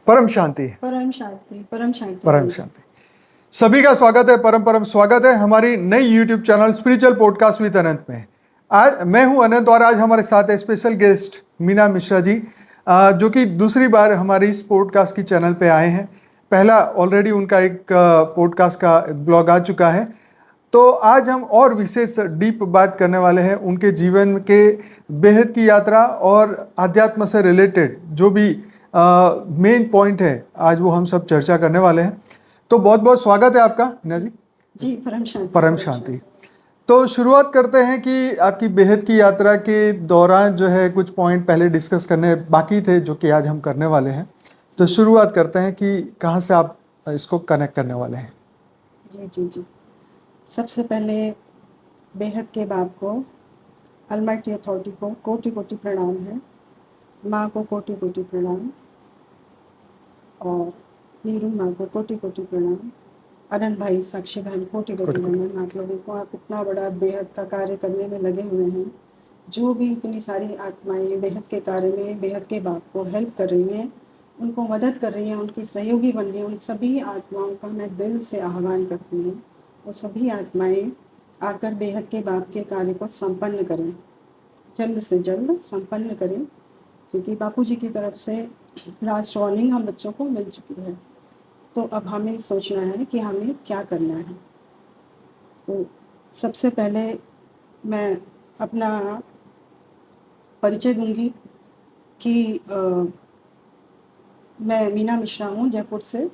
परम शांति। परम शांति, परम शांति, परम शांति। सभी का स्वागत है, परम परम स्वागत है हमारी नई YouTube channel spiritual podcast with Anant में। आज मैं हूं अनंत और आज हमारे साथ है स्पेशल गेस्ट मीना मिश्रा जी, जो कि दूसरी बार हमारे इस पॉडकास्ट की चैनल पे आए हैं। पहला ऑलरेडी उनका एक पॉडकास्ट का ब्लॉग आ चुका है। तो आज हम और विशेष डीप बात करने वाले हैं उनके जीवन के बेहद की यात्रा और आध्यात्म से रिलेटेड जो भी मेन पॉइंट है, आज वो हम सब चर्चा करने वाले हैं। तो बहुत बहुत स्वागत है आपका मीना जी। जी, परम शांति, परम शांति। तो शुरुआत करते हैं कि आपकी बेहद की यात्रा के दौरान जो है कुछ पॉइंट पहले डिस्कस करने बाकी थे जो कि आज हम करने वाले हैं। तो शुरुआत करते हैं कि कहाँ से आप इसको कनेक्ट करने वाले हैं। जी जी जी। सबसे पहले बेहद के बाप को, अलमाइटी अथॉरिटी को कोटि कोटि प्रणाम है। माँ को कोटि कोटि प्रणाम और नीरू माँ को कोटि कोटि प्रणाम। अनंत भाई, साक्षी बहन, कोटि कोटि नमन आप लोगों को। आप इतना बड़ा बेहद का कार्य करने में लगे हुए हैं। जो भी इतनी सारी आत्माएं बेहद के कार्य में बेहद के बाप को हेल्प कर रही हैं, उनको मदद कर रही हैं, उनकी सहयोगी बन रही हैं, उन सभी आत्माओं का मैं दिल से आह्वान करती हूँ। वो सभी आत्माएं आकर बेहद के बाप के कार्य को संपन्न करें, जल्द से जल्द संपन्न करें, क्योंकि बापू जी की तरफ से लास्ट वार्निंग हम बच्चों को मिल चुकी है। तो अब हमें सोचना है कि हमें क्या करना है। तो सबसे पहले मैं अपना परिचय दूंगी कि मैं मीना मिश्रा हूँ जयपुर से,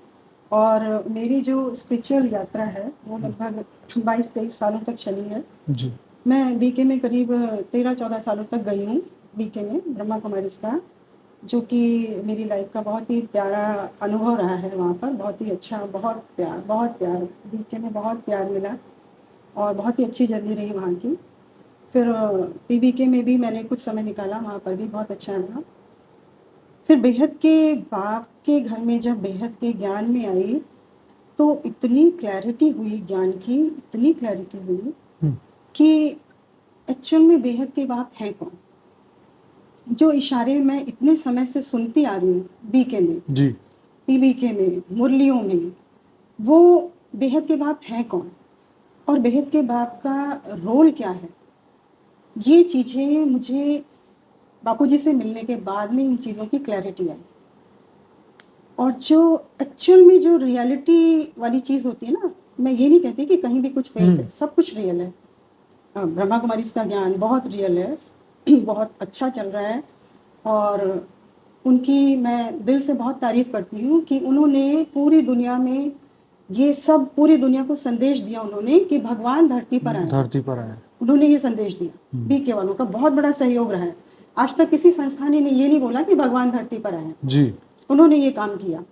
और मेरी जो स्पिरिचुअल यात्रा है वो लगभग 22-23 सालों तक चली है जी। मैं बीके में करीब 13-14 सालों तक गई हूँ। बीके में ब्रह्मा कुमारी का, जो कि मेरी लाइफ का बहुत ही प्यारा अनुभव रहा है। वहाँ पर बहुत ही अच्छा, बहुत प्यार बीके में बहुत प्यार मिला और बहुत ही अच्छी जर्नी रही वहाँ की। फिर पीबीके में भी मैंने कुछ समय निकाला, वहाँ पर भी बहुत अच्छा रहा। फिर बेहद के बाप के घर में जब बेहद के ज्ञान में आई तो इतनी क्लैरिटी हुई ज्ञान की, इतनी क्लैरिटी हुई कि एक्चुअल में बेहद के बाप है कौन। जो इशारे मैं इतने समय से सुनती आ रही हूँ बीके में जी, पीबीके में, मुरलियों में, वो बेहद के बाप है कौन और बेहद के बाप का रोल क्या है, ये चीज़ें मुझे बापूजी से मिलने के बाद में इन चीज़ों की क्लैरिटी आई। और जो एक्चुअल में जो रियलिटी वाली चीज़ होती है ना, मैं ये नहीं कहती कि कहीं भी कुछ फेक है, सब कुछ रियल है। ब्रह्मा कुमारी का ज्ञान बहुत रियल है, बहुत अच्छा चल रहा है। और उनकी मैं दिल से बहुत तारीफ़ करती हूँ कि उन्होंने पूरी दुनिया में ये सब, पूरी दुनिया को संदेश दिया उन्होंने कि भगवान धरती पर आए। उन्होंने ये संदेश दिया। बीके वालों का बहुत बड़ा सहयोग रहा है। आज तक किसी संस्था ने ये नहीं बोला कि भगवान धरती पर आए जी। उन्होंने ये काम किया।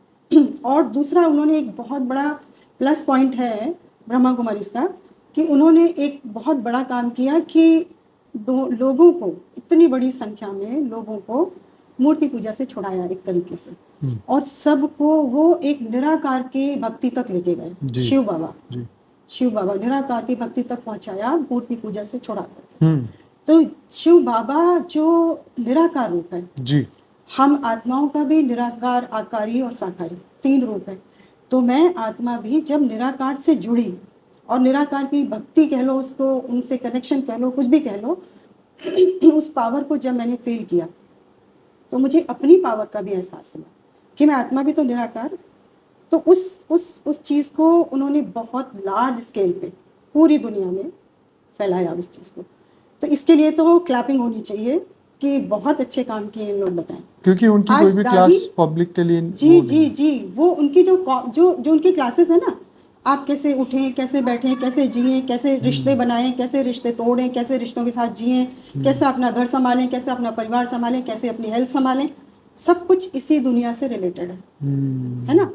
और दूसरा, उन्होंने एक बहुत बड़ा प्लस पॉइंट है ब्रह्मा कुमारी का कि उन्होंने एक बहुत बड़ा काम किया कि लोगों को, इतनी बड़ी संख्या में लोगों को मूर्ति पूजा से छुड़ाया एक तरीके से, और सबको वो एक निराकार के भक्ति तक लेके गए। शिव बाबा निराकार की भक्ति तक पहुंचाया, मूर्ति पूजा से छुड़ाकर। तो शिव बाबा जो निराकार रूप है जी, हम आत्माओं का भी निराकार, आकारी और साकारी 3 रूप है। तो मैं आत्मा भी जब निराकार से जुड़ी और निराकार की भक्ति कह लो, उसको उनसे कनेक्शन कह लो, कुछ भी कह लो, उस पावर को जब मैंने फील किया तो मुझे अपनी पावर का भी एहसास हुआ कि मैं आत्मा भी तो निराकार। तो उस चीज़ को उन्होंने बहुत लार्ज स्केल पे पूरी दुनिया में फैलाया उस चीज़ को। तो इसके लिए तो क्लैपिंग होनी चाहिए कि बहुत अच्छे काम किए इन लोग, बताएं, क्योंकि उनकी कोई भी क्लास पब्लिक के लिए जी वो उनकी जो उनकी क्लासेस है ना, आप कैसे उठें, कैसे बैठें, कैसे जिएं, कैसे रिश्ते बनाएं, कैसे रिश्ते तोड़ें, कैसे रिश्तों के साथ जिएं, कैसे अपना घर संभालें, कैसे अपना परिवार संभालें, कैसे अपनी हेल्थ संभालें, सब कुछ इसी दुनिया से रिलेटेड है ना।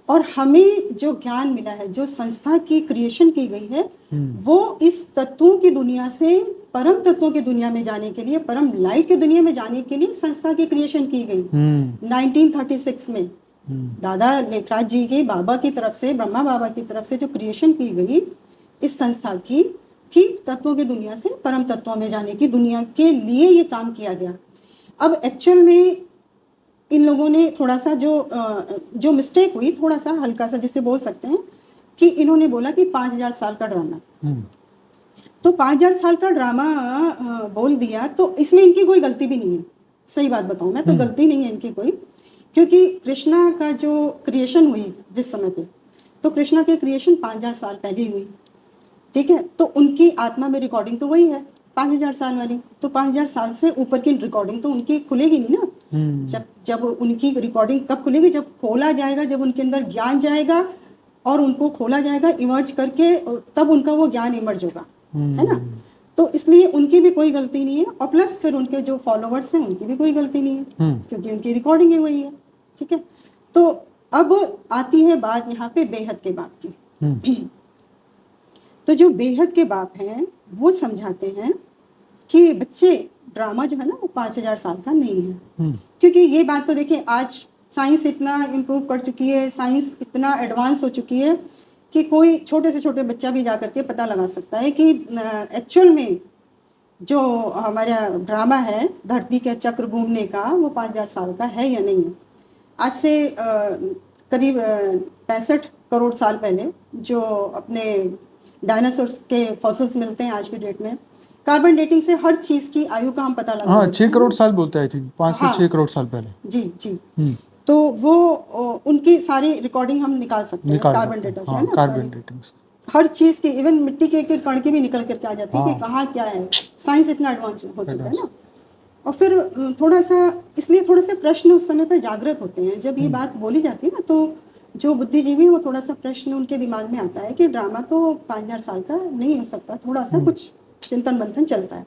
और हमें जो ज्ञान मिला है, जो संस्था की क्रिएशन की गई है, वो इस तत्वों की दुनिया से परम तत्वों की दुनिया में जाने के लिए, परम लाइट की दुनिया में जाने के लिए संस्था की क्रिएशन की गई 1936 में। दादा लेखराज जी के बाबा की तरफ से, ब्रह्मा बाबा की तरफ से जो क्रिएशन की गई इस संस्था की, कि तत्वों की दुनिया से परम तत्वों में जाने की दुनिया के लिए ये काम किया गया। अब एक्चुअल में इन लोगों ने थोड़ा सा जो मिस्टेक हुई, थोड़ा सा हल्का सा जिसे बोल सकते हैं कि इन्होंने बोला कि 5000 साल का ड्रामा। तो 5000 साल का ड्रामा बोल दिया, तो इसमें इनकी कोई गलती भी नहीं है। सही बात बताऊं मैं तो गलती नहीं है इनकी कोई, क्योंकि कृष्णा का जो क्रिएशन हुई जिस समय पे, तो कृष्णा की क्रिएशन 5000 साल पहले ही हुई, ठीक है। तो उनकी आत्मा में रिकॉर्डिंग तो वही है 5000 साल वाली, तो 5000 साल से ऊपर की रिकॉर्डिंग तो उनकी खुलेगी नहीं ना। जब उनकी रिकॉर्डिंग कब खुलेगी? जब खोला जाएगा, जब उनके अंदर ज्ञान जाएगा और उनको खोला जाएगा इमर्ज करके, तब उनका वो ज्ञान इमर्ज होगा, है ना। तो इसलिए उनकी भी कोई गलती नहीं है, और प्लस फिर उनके जो फॉलोवर्स हैं उनकी भी कोई गलती नहीं है, क्योंकि उनकी रिकॉर्डिंग ही वही है, ठीक है। तो अब आती है बात यहाँ पे बेहद के बाप की। तो जो बेहद के बाप हैं वो समझाते हैं कि बच्चे, ड्रामा जो है ना वो 5000 साल का नहीं है। क्योंकि ये बात तो देखिए, आज साइंस इतना इम्प्रूव कर चुकी है, साइंस इतना एडवांस हो चुकी है कि कोई छोटे से छोटे बच्चा भी जा करके पता लगा सकता है कि एक्चुअल में जो हमारा ड्रामा है धरती के चक्र घूमने का, वो 5000 साल का है या नहीं है। आज से करीब 65 करोड़ साल पहले जो अपने डायनासोर्स के फॉसिल्स मिलते हैं आज की डेट में, कार्बन डेटिंग से हर चीज़ की आयु का हम पता लगा। 6 करोड़ साल बोलते हैं, आई थिंक 5 से 6 करोड़ साल पहले। जी जी। तो वो उनकी सारी रिकॉर्डिंग हम निकाल सकते हैं कार्बन डेटा से, है ना। कार्बन डेटिंग से हर चीज़ की, इवन मिट्टी के एक कण की भी निकल करके आ जाती है कि कहाँ क्या है। साइंस इतना एडवांस हो चुका है ना। और फिर थोड़ा सा, इसलिए थोड़े से प्रश्न उस समय पर जागृत होते हैं जब ये बात बोली जाती है ना, तो जो बुद्धिजीवी वो थोड़ा सा प्रश्न उनके दिमाग में आता है कि ड्रामा तो 5000 साल का नहीं हो सकता, थोड़ा सा कुछ चिंतन मंथन चलता है।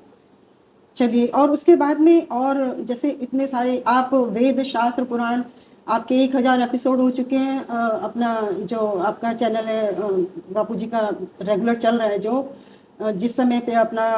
चलिए, और उसके बाद में, और जैसे इतने सारे आप वेद शास्त्र पुराण, आपके 1000 एपिसोड हो चुके हैं। अपना जो आपका चैनल है बापूजी का रेगुलर चल रहा है, जो जिस समय पे अपना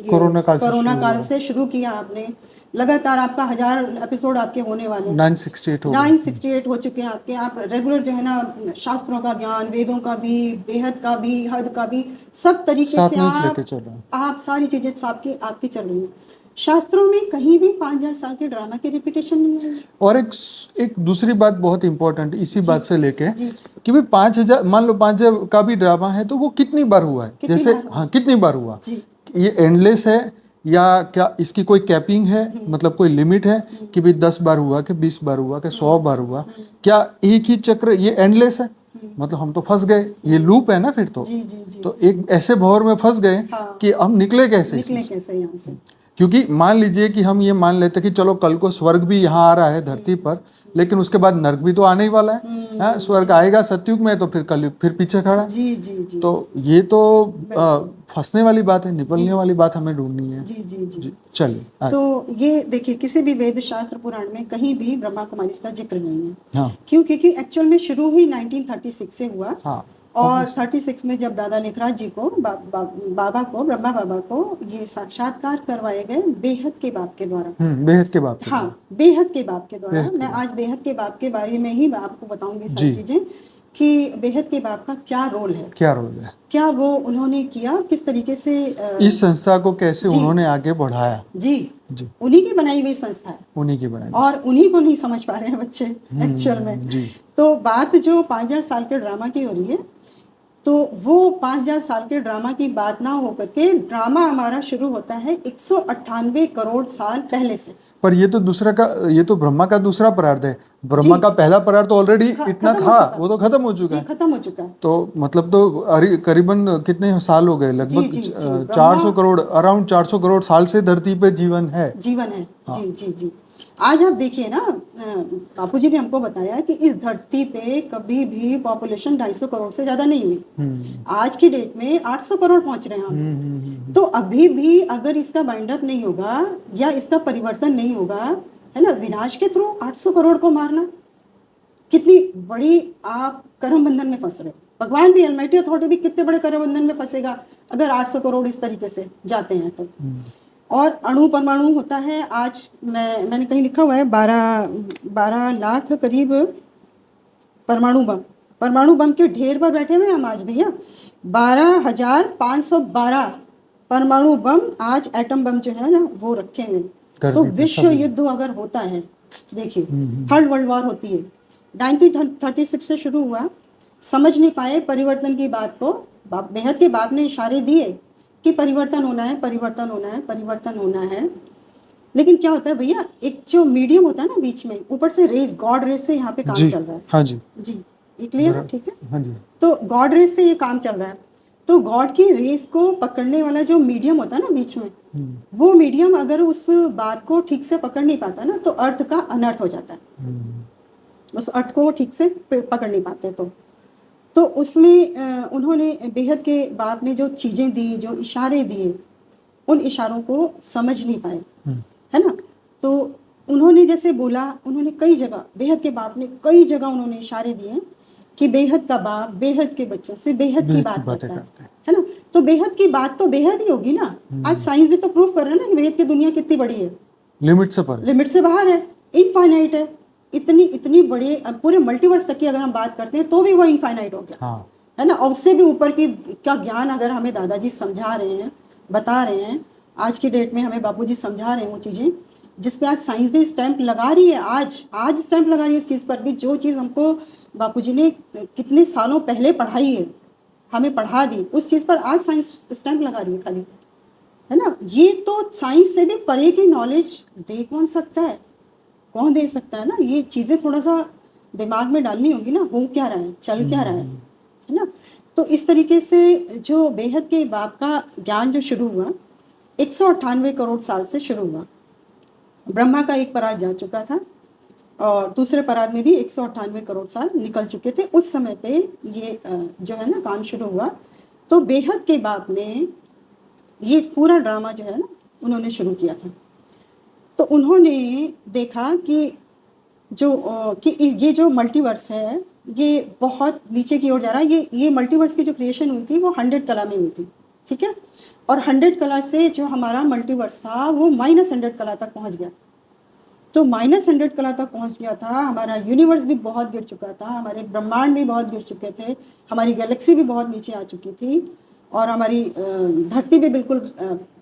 कोरोना काल से शुरू किया आपने, लगातार आपका 1000 एपिसोड आपके होने वाले 968 हो चुके हैं आपके। आप रेगुलर जो है ना शास्त्रों का ज्ञान, वेदों का भी, बेहद का भी, हद का भी, सब तरीके से आप सारी चीजें आपकी चल रही हैं। शास्त्रों में कहीं भी 5000 साल के ड्रामा की रिपीटेशन नहीं है। और एक दूसरी बात बहुत इंपॉर्टेंट इसी बात से लेके कि भाई 5000, मान लो 5000 का भी ड्रामा है तो वो कितनी बार हुआ है, जैसे कितनी बार हुआ, ये एंडलेस है या क्या इसकी कोई कैपिंग है, मतलब कोई लिमिट है कि भाई 10 बार हुआ कि 20 बार हुआ कि 100 बार हुआ, क्या एक ही चक्र ये एंडलेस है? मतलब हम तो फंस गए, ये लूप है ना फिर तो। तो एक ऐसे भंवर में फंस गए कि हम निकले कैसे यहाँ से। क्योंकि मान लीजिए कि हम ये मान लेते कि चलो कल को स्वर्ग भी यहाँ आ रहा है धरती पर, लेकिन उसके बाद नर्क भी तो आने ही वाला है। स्वर्ग आएगा सत्युग में, तो फिर कलयुग फिर पीछे खड़ा। जी। तो ये तो फंसने वाली बात है, निकलने वाली बात हमें ढूंढनी है। जी। चलिए, तो ये देखिए, किसी भी वेद शास्त्र पुराण में कहीं भी ब्रह्मा कुमारी का जिक्र नहीं है। हाँ। क्यों? क्योंकि एक्चुअल में शुरू ही 1936 से हुआ। हाँ। और 36 में जब दादा लेखराज जी को बाबा को, ब्रह्मा बाबा को ये साक्षात्कार करवाए गए बेहद के बाप के द्वारा। बेहद के बाप हाँ, बेहद के बाप के द्वारा। मैं आज बेहद के बाप के बारे में ही आपको बताऊंगी सारी चीजें कि बेहद के बाप का क्या रोल है, क्या वो उन्होंने किया, किस तरीके से इस संस्था को कैसे उन्होंने आगे बढ़ाया। जी। उन्हीं की बनाई हुई संस्था है, उन्हीं की बनाई, और उन्हीं को नहीं समझ पा रहे हैं बच्चे एक्चुअल में। तो बात जो 5000 साल के ड्रामा की हो रही है, तो वो 5000 साल के ड्रामा की बात ना होकर के ड्रामा हमारा शुरू होता है 198 करोड़ साल पहले से। पर ये तो दूसरा का, ये तो ब्रह्मा का दूसरा परार्थ है। ब्रह्मा का पहला परार्थ तो ऑलरेडी इतना था, वो तो खत्म हो चुका है। खत्म हो चुका है। तो मतलब तो करीबन कितने साल हो गए? लगभग 400 करोड़, अराउंड 400 करोड़ साल से धरती पे जीवन है। हाँ। जी। आज आप देखिए ना, बापूजी ने हमको बताया कि इस धरती पे कभी भी पॉपुलेशन 250 करोड़ से ज्यादा नहीं हुई। आज की डेट में 800 करोड़ पहुंच रहे हैं हम। तो अभी भी अगर इसका बाइंड अप नहीं होगा या इसका परिवर्तन नहीं होगा, है ना, विनाश के थ्रू 800 करोड़ को मारना, कितनी बड़ी आप कर्म बंधन में फंस रहे हो। भगवान भी, अलमाइटी अथॉरिटी भी कितने बड़े कर्म बंधन में फंसेगा अगर 800 करोड़ इस तरीके से जाते हैं तो। और अणु परमाणु होता है, आज मैंने कहीं लिखा हुआ है 12 लाख करीब परमाणु बम के ढेर पर बैठे हुए हैं हम आज भैया। 12,512 परमाणु बम आज एटम बम जो है ना वो रखे हुए। तो विश्व युद्ध अगर होता है देखिए, थर्ड वर्ल्ड वॉर होती है, 1936 से शुरू हुआ, समझ नहीं पाए परिवर्तन की बात को। बेहद के बाप ने इशारे दिए कि परिवर्तन होना है, परिवर्तन होना है, परिवर्तन होना है। लेकिन क्या होता है भैया, एक जो मीडियम होता है ना बीच में, ऊपर से रेस, गॉड रेस से यहाँ पे काम जी चल रहा है। हाँ जी जी, ये क्लियर है? जरा ठीक है। हाँ जी तो गॉड रेस से ये काम चल रहा है, तो गॉड की रेस को पकड़ने वाला जो मीडियम होता है ना बीच में, वो मीडियम अगर उस बात को ठीक से पकड़ नहीं पाता ना, तो अर्थ का अनर्थ हो जाता है। उस अर्थ को वो ठीक से पकड़ नहीं पाते। तो उसमें उन्होंने, बेहद के बाप ने जो चीज़ें दी, जो इशारे दिए, उन इशारों को समझ नहीं पाए, है ना। तो उन्होंने जैसे बोला, उन्होंने कई जगह, बेहद के बाप ने कई जगह उन्होंने इशारे दिए कि बेहद का बाप बेहद के बच्चों से बेहद की बात करता है ना। तो बेहद की बात तो बेहद ही होगी ना। आज साइंस भी तो प्रूव कर रहा है ना कि बेहद की दुनिया कितनी बड़ी है, लिमिट से बाहर है, इनफाइनाइट है। इतनी इतनी बड़े, अब पूरे मल्टीवर्स तक की अगर हम बात करते हैं तो भी वो इनफाइनाइट हो गया, है ना। और उससे भी ऊपर की का ज्ञान अगर हमें दादाजी समझा रहे हैं, बता रहे हैं, आज की डेट में हमें बापूजी समझा रहे हैं वो चीज़ें जिस पे आज साइंस भी स्टैंप लगा रही है। आज स्टैंप लगा रही है उस चीज़ पर भी, जो चीज़ हमको बापूजी ने कितने सालों पहले पढ़ाई है, हमें पढ़ा दी, उस चीज़ पर आज साइंस स्टैंप लगा रही है खाली, है ना। ये तो साइंस से भी परे की नॉलेज दे कौन सकता है, कौन दे सकता है ना। ये चीज़ें थोड़ा सा दिमाग में डालनी होगी ना, हो क्या रहा है, चल क्या रहा है ना। तो इस तरीके से जो बेहद के बाप का ज्ञान जो शुरू हुआ 198 करोड़ साल से शुरू हुआ। ब्रह्मा का एक पराग जा चुका था और दूसरे पराग में भी 198 करोड़ साल निकल चुके थे। उस समय पे ये जो है ना काम शुरू हुआ। तो बेहद के बाप ने ये पूरा ड्रामा जो है ना उन्होंने शुरू किया था। तो उन्होंने देखा कि ये जो मल्टीवर्स है ये बहुत नीचे की ओर जा रहा है। ये मल्टीवर्स की जो क्रिएशन हुई थी वो 100 कला में हुई थी, ठीक है। और 100 कला से जो हमारा मल्टीवर्स था वो -100 कला तक पहुंच गया। तो -100 कला तक पहुंच गया था। हमारा यूनिवर्स भी बहुत गिर चुका था, हमारे ब्रह्मांड भी बहुत गिर चुके थे, हमारी गैलेक्सी भी बहुत नीचे आ चुकी थी और हमारी धरती भी बिल्कुल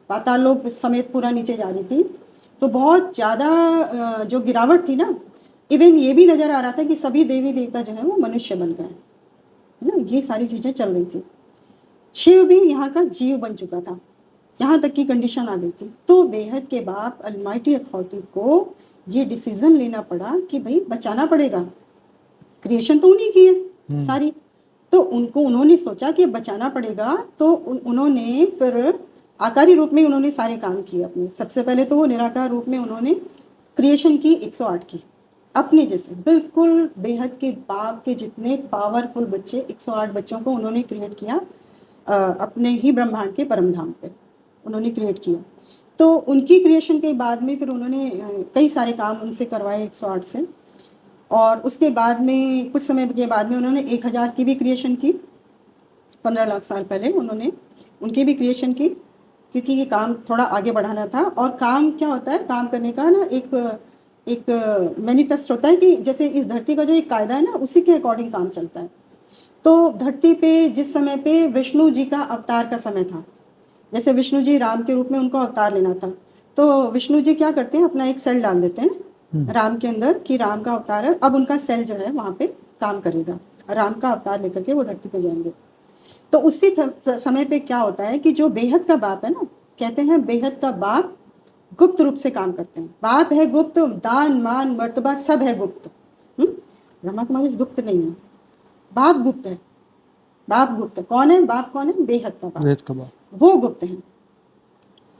पाताल लोक समेत पूरा नीचे जा रही थी। तो बहुत ज़्यादा जो गिरावट थी ना, इवन ये भी नज़र आ रहा था कि सभी देवी देवता जो है वो मनुष्य बन गए, है ना। ये सारी चीज़ें चल रही थी। शिव भी यहाँ का जीव बन चुका था, यहाँ तक की कंडीशन आ गई थी। तो बेहद के बाप अलमाइटी अथॉरिटी को ये डिसीजन लेना पड़ा कि भाई बचाना पड़ेगा, क्रिएशन तो उन्हीं की है सारी। तो उन्होंने सोचा कि बचाना पड़ेगा। तो उन्होंने फिर आकारी रूप में उन्होंने सारे काम किए अपने। सबसे पहले तो वो निराकार रूप में उन्होंने क्रिएशन की 108 की अपने जैसे, बिल्कुल बेहद के बाप के जितने पावरफुल बच्चे, 108 बच्चों को उन्होंने क्रिएट किया अपने ही ब्रह्मांड के परम धाम पे उन्होंने क्रिएट किया। तो उनकी क्रिएशन के बाद में फिर उन्होंने कई सारे काम उनसे करवाए 108 से। और उसके बाद में कुछ समय के बाद में उन्होंने 1000 की भी क्रिएशन की, 15 लाख साल पहले उन्होंने उनकी भी क्रिएशन की, क्योंकि ये काम थोड़ा आगे बढ़ाना था। और काम क्या होता है, काम करने का ना एक मैनिफेस्ट होता है कि जैसे इस धरती का जो एक कायदा है ना उसी के अकॉर्डिंग काम चलता है। तो धरती पे जिस समय पे विष्णु जी का अवतार का समय था, जैसे विष्णु जी राम के रूप में उनको अवतार लेना था, तो विष्णु जी क्या करते हैं, अपना एक सेल डाल देते हैं राम के अंदर कि राम का अवतार है। अब उनका सेल जो है वहाँ पे काम करेगा, राम का अवतार लेकर के वो धरती पे जाएंगे। तो उसी समय पे क्या होता है कि जो बेहद का बाप है ना, कहते हैं बेहद का बाप गुप्त रूप से काम करते हैं। बाप है गुप्त, दान मान मर्तबा सब है गुप्त। ब्रह्मा कुमारी गुप्त नहीं है, बाप गुप्त है। बाप गुप्त कौन है, बाप कौन है, बेहद का बाप, वो गुप्त हैं।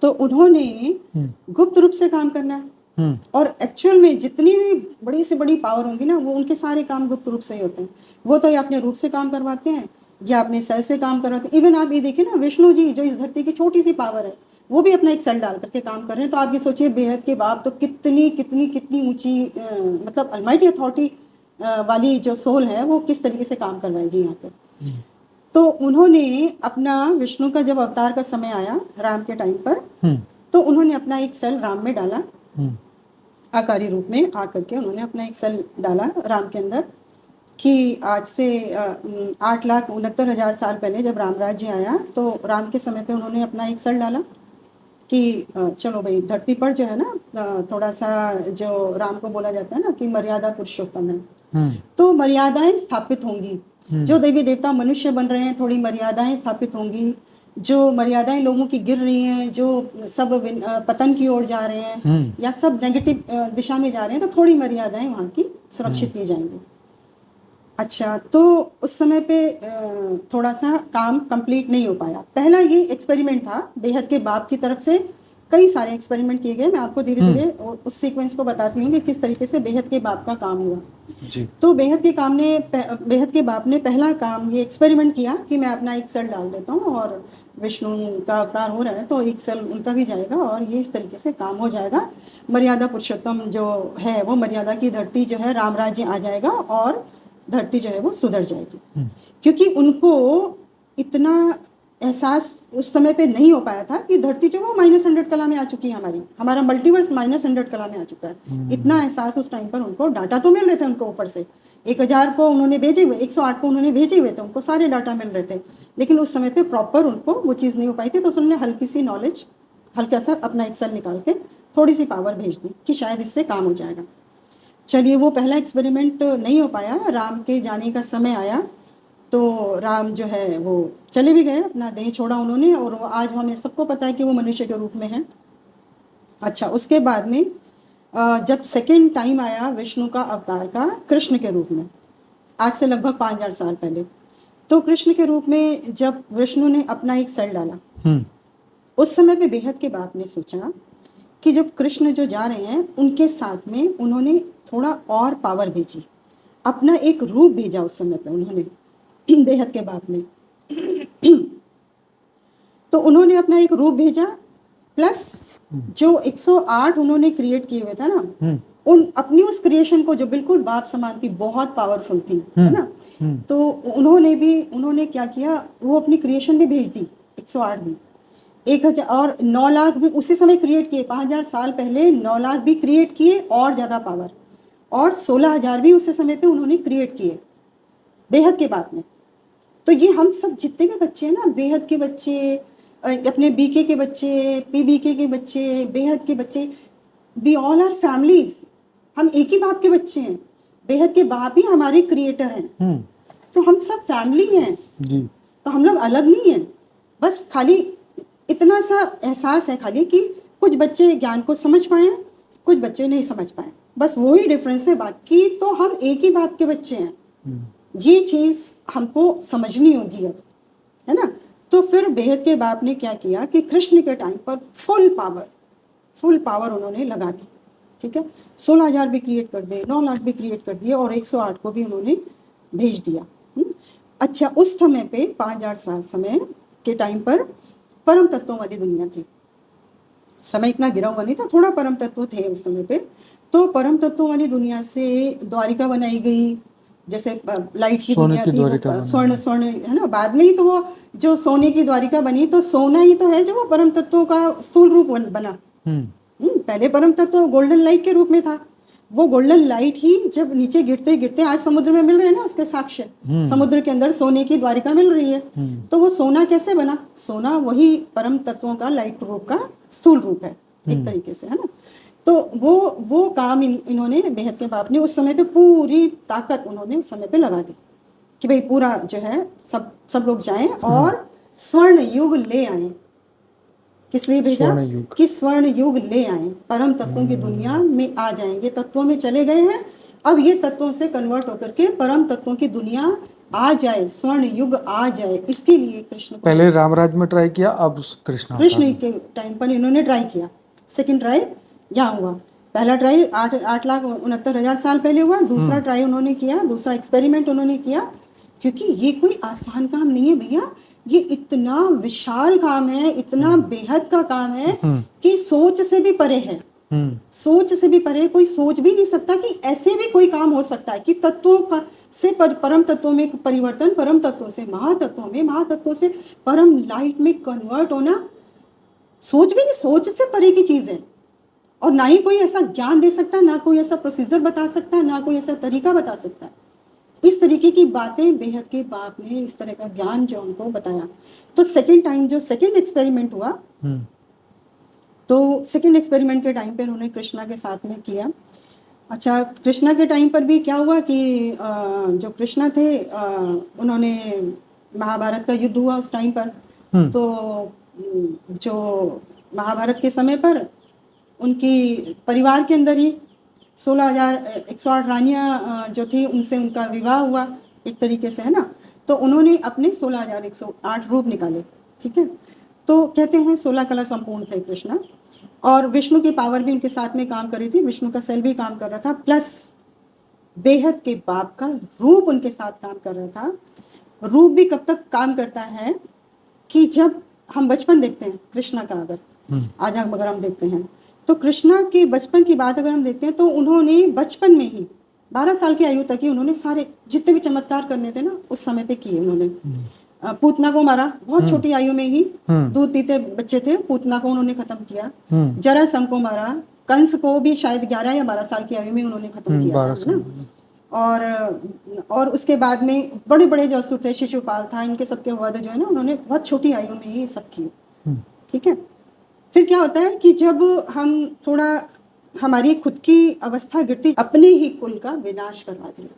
तो उन्होंने गुप्त रूप से काम करना है। और एक्चुअल में जितनी भी बड़ी से बड़ी पावर होंगी ना, वो उनके सारे काम गुप्त रूप से ही होते हैं। वो तो या अपने रूप से काम करवाते हैं या अपने सेल से काम करवाते हैं। इवन आप ये देखिए ना, विष्णु जी जो इस धरती की छोटी सी पावर है, वो भी अपना एक सेल डाल करके काम कर रहे हैं। तो आप ये सोचिए बेहद के बाप तो कितनी कितनी कितनी ऊंची मतलब अलमाइटी अथॉरिटी वाली जो सोल है वो किस तरीके से काम करवाएगी यहाँ पे। तो उन्होंने अपना, विष्णु का जब अवतार का समय आया राम के टाइम पर, तो उन्होंने अपना एक सेल राम में डाला, आकारी रूप में आकर के उन्होंने अपना एक सेल डाला राम के अंदर कि आज से 8,69,000 साल पहले जब राम राज्य आया तो राम के समय पे उन्होंने अपना एक सेल डाला। कि चलो भाई धरती पर जो है ना थोड़ा सा जो राम को बोला जाता है ना कि मर्यादा पुरुषोत्तम है, तो मर्यादाएं स्थापित होंगी। जो देवी देवता मनुष्य बन रहे हैं थोड़ी मर्यादाएं स्थापित होंगी। जो मर्यादाएं लोगों की गिर रही हैं, जो सब पतन की ओर जा रहे हैं या सब नेगेटिव दिशा में जा रहे हैं, तो थोड़ी मर्यादाएं वहाँ की सुरक्षित की जाएंगी। अच्छा, तो उस समय पे थोड़ा सा काम कंप्लीट नहीं हो पाया। पहला ये एक्सपेरिमेंट था बेहद के बाप की तरफ से, कई सारे एक्सपेरिमेंट किए गए। मैं आपको धीरे धीरे उस सीक्वेंस को बताती हूँ कि किस तरीके से बेहद के बाप का काम हुआ जी। तो बेहद के बाप ने पहला काम ये एक्सपेरिमेंट किया कि मैं अपना एक सेल डाल देता हूँ और विष्णु का अवतार हो रहा है तो एक सेल उनका भी जाएगा और ये इस तरीके से काम हो जाएगा। मर्यादा पुरुषोत्तम जो है वो मर्यादा की धरती जो है राम राज्य आ जाएगा और धरती जो है वो सुधर जाएगी। क्योंकि उनको इतना एहसास उस समय पे नहीं हो पाया था कि धरती जो वो -100 कला में आ चुकी है, हमारा मल्टीवर्स -100 कला में आ चुका है। इतना एहसास उस टाइम पर उनको, डाटा तो मिल रहे थे उनको ऊपर से, 1000 को उन्होंने भेजे हुए, 108 को उन्होंने भेजे हुए थे, उनको सारे डाटा मिल रहे थे, लेकिन उस समय पे प्रॉपर उनको वो चीज़ नहीं हो पाई थी। तो उन्होंने हल्की सी नॉलेज, हल्का सा अपना एक्सेल निकाल के थोड़ी सी पावर भेज दी कि शायद इससे काम हो जाएगा। चलिए, वो पहला एक्सपेरिमेंट नहीं हो पाया। राम के जाने का समय आया तो राम जो है वो चले भी गए, अपना देह छोड़ा उन्होंने, और वो आज हमें सबको पता है कि वो मनुष्य के रूप में है। अच्छा, उसके बाद में जब सेकेंड टाइम आया विष्णु का अवतार का कृष्ण के रूप में, आज से लगभग 5000 साल पहले, तो कृष्ण के रूप में जब विष्णु ने अपना एक सेल डाला, उस समय पे बेहद के बाप ने सोचा कि जब कृष्ण जो जा रहे हैं उनके साथ में उन्होंने थोड़ा और पावर भेजी, अपना एक रूप भेजा उस समय पे उन्होंने, बेहद के बाप ने। तो उन्होंने अपना एक रूप भेजा, प्लस जो 108 उन्होंने क्रिएट किए हुए थे ना, उन अपनी उस क्रिएशन को जो बिल्कुल बाप समान थी, बहुत पावरफुल थी, है ना, तो उन्होंने क्या किया, वो अपनी क्रिएशन भी भेज दी, 108 भी, 1000 और 9 लाख भी उसी समय क्रिएट किए। 5000 साल पहले 9 लाख भी क्रिएट किए और ज़्यादा पावर, और 16000 भी उसी समय पे उन्होंने क्रिएट किए बेहद के बाप में। तो ये हम सब जितने भी बच्चे हैं ना, बेहद के बच्चे, अपने बीके के बच्चे, पीबीके के बच्चे, बेहद के बच्चे, वी ऑल आर फैमिलीज, हम एक ही बाप के बच्चे हैं। बेहद के बाप ही हमारे क्रिएटर हैं, तो हम सब फैमिली हैं जी। तो हम लोग अलग नहीं हैं, बस खाली इतना सा एहसास है खाली कि कुछ बच्चे ज्ञान को समझ पाए, कुछ बच्चे नहीं समझ पाए, बस वही डिफरेंस है, बाकी तो हम एक ही बाप के बच्चे हैं। ये चीज़ हमको समझनी होगी अब, है ना। तो फिर बेहद के बाप ने क्या किया कि कृष्ण के टाइम पर फुल पावर उन्होंने लगा दी, ठीक है। 16000 भी क्रिएट कर दिए, 9 लाख भी क्रिएट कर दिए, और 108 को भी उन्होंने भेज दिया। अच्छा, उस समय पे 5000 साल समय के टाइम पर परम तत्वों वाली दुनिया थी। समय इतना गिरा हुआ नहीं था, थोड़ा परम तत्व थे उस समय पे। तो परम तत्वों वाली दुनिया से द्वारिका बनाई गई, जैसे लाइट की दुनिया थी, स्वर्ण है ना। बाद में ही तो वो जो सोने की द्वारिका बनी, तो सोना ही तो है जो वो परम तत्वों का स्थूल रूप बना। पहले परम तत्व गोल्डन लाइट के रूप में था। वो गोल्डन लाइट ही जब नीचे गिरते गिरते आज समुद्र में मिल रहे हैं ना, उसके साक्ष्य समुद्र के अंदर सोने की द्वारिका मिल रही है। तो वो सोना कैसे बना? सोना वही परम तत्वों का लाइट रूप का स्थूल रूप है एक तरीके से, है ना। तो वो काम इन्होंने बेहद के बाप ने उस समय पे पूरी ताकत उन्होंने उस समय पे लगा दी कि भाई पूरा जो है सब लोग जाएं और स्वर्ण युग ले आए। किस लिए भेजा? कि स्वर्ण युग ले आए, परम तत्वों की दुनिया में आ जाएंगे। तत्वों में चले गए हैं, अब ये तत्वों से कन्वर्ट होकर के परम तत्वों की दुनिया आ जाए, स्वर्ण युग आ जाए। इसके लिए कृष्ण पहले रामराज में ट्राई किया, अब कृष्ण के टाइम पर इन्होंने ट्राई किया। सेकंड ट्राई यहाँ हुआ। पहला ट्राई 8,69,000 साल पहले हुआ, दूसरा ट्राई उन्होंने किया, दूसरा एक्सपेरिमेंट उन्होंने किया। क्योंकि ये कोई आसान काम नहीं है भैया, ये इतना विशाल काम है, इतना बेहद का काम है कि सोच से भी परे है। सोच से भी परे, कोई सोच भी नहीं सकता कि ऐसे भी कोई काम हो सकता है कि तत्वों का से परम तत्वों में परिवर्तन, परम तत्वों से महातत्वों में, महातत्वों से परम लाइट में कन्वर्ट होना। सोच भी नहीं, सोच से परे की चीज है। और ना ही कोई ऐसा ज्ञान दे सकता है, ना कोई ऐसा प्रोसीजर बता सकता है, ना कोई ऐसा तरीका बता सकता है। इस तरीके की बातें बेहद के बाप ने, इस तरह का ज्ञान जो उनको बताया। तो सेकंड टाइम जो सेकंड एक्सपेरिमेंट हुआ, तो सेकंड एक्सपेरिमेंट के टाइम पे उन्होंने कृष्णा के साथ में किया। अच्छा, कृष्णा के टाइम पर भी क्या हुआ कि जो कृष्णा थे उन्होंने महाभारत का युद्ध हुआ उस टाइम पर। तो जो महाभारत के समय पर उनकी परिवार के अंदर ही 16,108 रानियाँ जो थी उनसे उनका विवाह हुआ एक तरीके से, है ना। तो उन्होंने अपने 16,108 रूप निकाले, ठीक है। तो कहते हैं 16 कला संपूर्ण थे कृष्णा, और विष्णु की पावर भी उनके साथ में काम कर रही थी, विष्णु का सेल भी काम कर रहा था, प्लस बेहद के बाप का रूप उनके साथ काम कर रहा था। रूप भी कब तक काम करता है कि जब हम बचपन देखते हैं कृष्णा का, अगर हम देखते हैं तो कृष्णा के बचपन की बात अगर हम देखते हैं तो उन्होंने बचपन में ही 12 साल की आयु तक ही उन्होंने सारे जितने भी चमत्कार करने थे ना उस समय पे किए उन्होंने। पूतना को मारा बहुत छोटी आयु में ही, दूध पीते बच्चे थे, पूतना को उन्होंने खत्म किया। जरासंध को मारा, कंस को भी शायद 11 या 12 साल की आयु में उन्होंने खत्म किया था, है ना। और उसके बाद में बड़े बड़े जो असुर थे, शिशुपाल था, इनके सबके वध जो है ना उन्होंने बहुत छोटी आयु में ही सब किए, ठीक है। फिर क्या होता है कि जब हम थोड़ा हमारी खुद की अवस्था गिरती, अपने ही कुल का विनाश करवा दिया।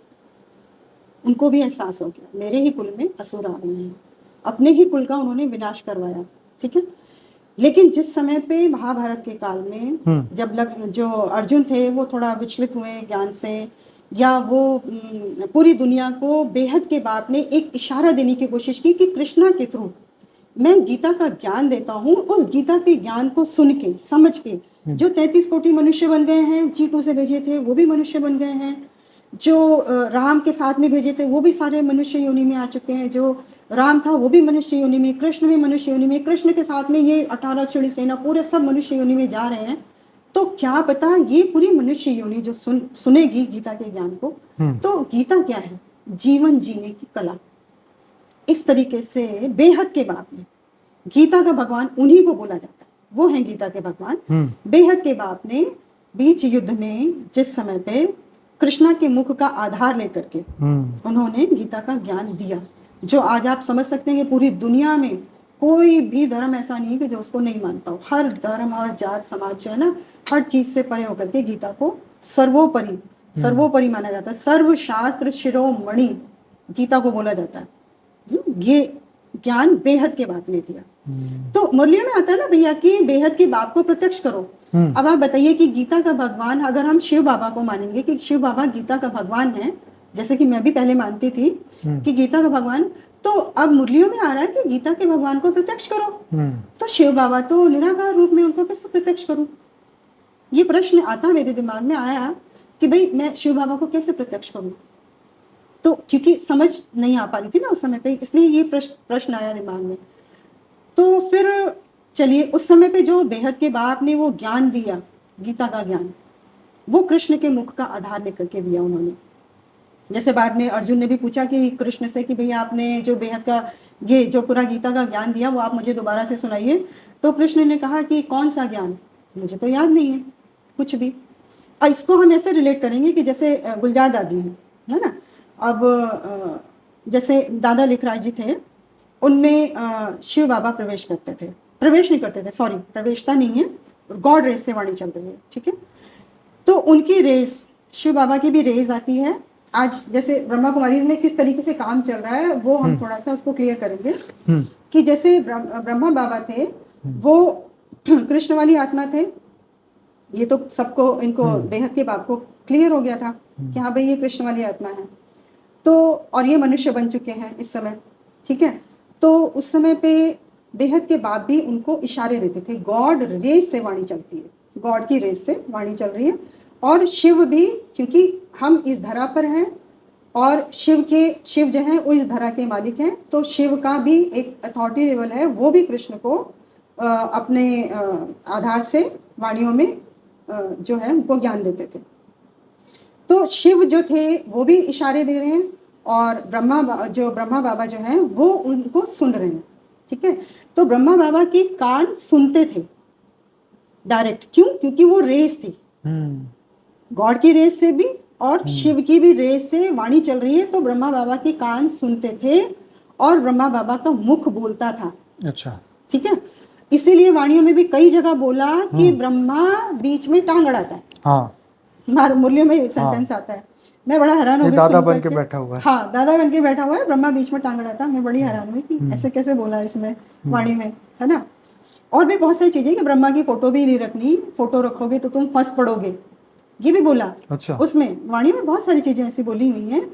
उनको भी एहसास हो गया मेरे ही कुल में असुर आ रहे हैं, अपने ही कुल का उन्होंने विनाश करवाया, ठीक है। लेकिन जिस समय पे महाभारत के काल में जब जो अर्जुन थे वो थोड़ा विचलित हुए ज्ञान से, या वो पूरी दुनिया को बेहद के बाप ने एक इशारा देने की कोशिश की कि कृष्णा के थ्रू मैं गीता का ज्ञान देता हूँ, उस गीता के ज्ञान को सुन के समझ के जो 33 कोटि मनुष्य बन गए हैं, G2 से भेजे थे वो भी मनुष्य बन गए हैं, जो राम के साथ में भेजे थे वो भी सारे मनुष्य योनि में आ चुके हैं, जो राम था वो भी मनुष्य योनि में, कृष्ण भी मनुष्य योनि में, कृष्ण के साथ में ये 18 अक्षौहिणी सेना पूरे सब मनुष्य योनि में जा रहे हैं। तो क्या पता ये पूरी मनुष्य योनि जो सुनेगी गीता के ज्ञान को, तो गीता क्या है? जीवन जीने की कला। इस तरीके से बेहद के बाप में गीता का भगवान उन्हीं को बोला जाता है, वो हैं गीता के भगवान। बेहद के बाप ने बीच युद्ध में जिस समय पे कृष्णा के मुख का आधार लेकर के उन्होंने गीता का ज्ञान दिया, जो आज आप समझ सकते हैं कि पूरी दुनिया में कोई भी धर्म ऐसा नहीं है कि जो उसको नहीं मानता हो। हर धर्म और जात समाज जो है ना, हर चीज से परे होकर के गीता को सर्वोपरि माना जाता है। सर्वशास्त्र शिरोमणि गीता को बोला जाता है। ये ज्ञान बेहद के बाप ने दिया। तो मुरलियों में आता है ना भैया कि बेहद के बाप को प्रत्यक्ष करो। अब आप बताइए कि गीता का भगवान, अगर हम शिव बाबा को मानेंगे कि शिव बाबा गीता का भगवान है, जैसे कि मैं भी पहले मानती थी कि गीता का भगवान, तो अब मुरलियों में आ रहा है कि गीता के भगवान को प्रत्यक्ष करो। तो शिव बाबा तो निराकार रूप में, उनको कैसे प्रत्यक्ष करूं? ये प्रश्न आता मेरे दिमाग में आया कि भाई मैं शिव बाबा को कैसे प्रत्यक्ष करूं। तो क्योंकि समझ नहीं आ पा रही थी ना उस समय पे, इसलिए ये प्रश्न आया दिमाग में। तो फिर चलिए, उस समय पे जो बेहद के बाप ने वो ज्ञान दिया, गीता का ज्ञान, वो कृष्ण के मुख का आधार लेकर के दिया उन्होंने। जैसे बाद में अर्जुन ने भी पूछा कि कृष्ण से कि भैया आपने जो बेहद का ये जो पूरा गीता का ज्ञान दिया वो आप मुझे दोबारा से सुनाइए। तो कृष्ण ने कहा कि कौन सा ज्ञान, मुझे तो याद नहीं है कुछ भी। इसको हम ऐसे रिलेट करेंगे कि जैसे गुलजार दादी हैं, है ना। अब जैसे दादा लिखराज जी थे, उनमें शिव बाबा प्रवेश नहीं करते थे, सॉरी प्रवेशता नहीं है, गॉड रेस से वाणी चल रही है, ठीक है। तो उनकी रेस, शिव बाबा की भी रेस आती है। आज जैसे ब्रह्मा कुमारी में किस तरीके से काम चल रहा है वो हम थोड़ा सा उसको क्लियर करेंगे कि जैसे ब्रह्मा बाबा थे वो कृष्ण वाली आत्मा थे। ये तो सबको, इनको बेहद के बाप को क्लियर हो गया था कि हाँ भाई ये कृष्ण वाली आत्मा है। तो और ये मनुष्य बन चुके हैं इस समय, ठीक है। तो उस समय पे बेहद के बाप भी उनको इशारे देते थे, गॉड रेस से वाणी चलती है, गॉड की रेस से वाणी चल रही है। और शिव भी, क्योंकि हम इस धरा पर हैं और शिव जो है वो इस धरा के मालिक हैं, तो शिव का भी एक अथॉरिटी लेवल है, वो भी कृष्ण को अपने आधार से वाणियों में जो है उनको ज्ञान देते थे। तो शिव जो थे वो भी इशारे दे रहे हैं और ब्रह्मा बाबा जो हैं वो उनको सुन रहे हैं, ठीक है। तो ब्रह्मा बाबा के कान सुनते थे डायरेक्ट, क्यों? क्योंकि वो रेस थी, गॉड की रेस से भी और शिव की भी रेस से वाणी चल रही है। तो ब्रह्मा बाबा के कान सुनते थे और ब्रह्मा बाबा का मुख बोलता था। अच्छा, ठीक है। इसीलिए वाणियों में भी कई जगह बोला कि ब्रह्मा बीच में टांग अड़ाता है। हाँ, हमारे मुरलियों में सेंटेंस आता है। मैं बड़ा हैरान हो ये गई दादा सुन बन के करके। बैठा हुआ है। हाँ, दादा बन के बैठा हुआ है, ब्रह्मा बीच में टांग अड़ाता है। मैं बड़ी हैरान हुई कि ऐसे कैसे बोला इसमें वाणी में, है ना। और भी बहुत सारी चीजें कि ब्रह्मा की फोटो भी नहीं रखनी, फोटो रखोगे तो तुम फंस पड़ोगे, ये भी बोला। अच्छा। उसमें वाणी में बहुत सारी चीजें ऐसी बोली हुई हैं।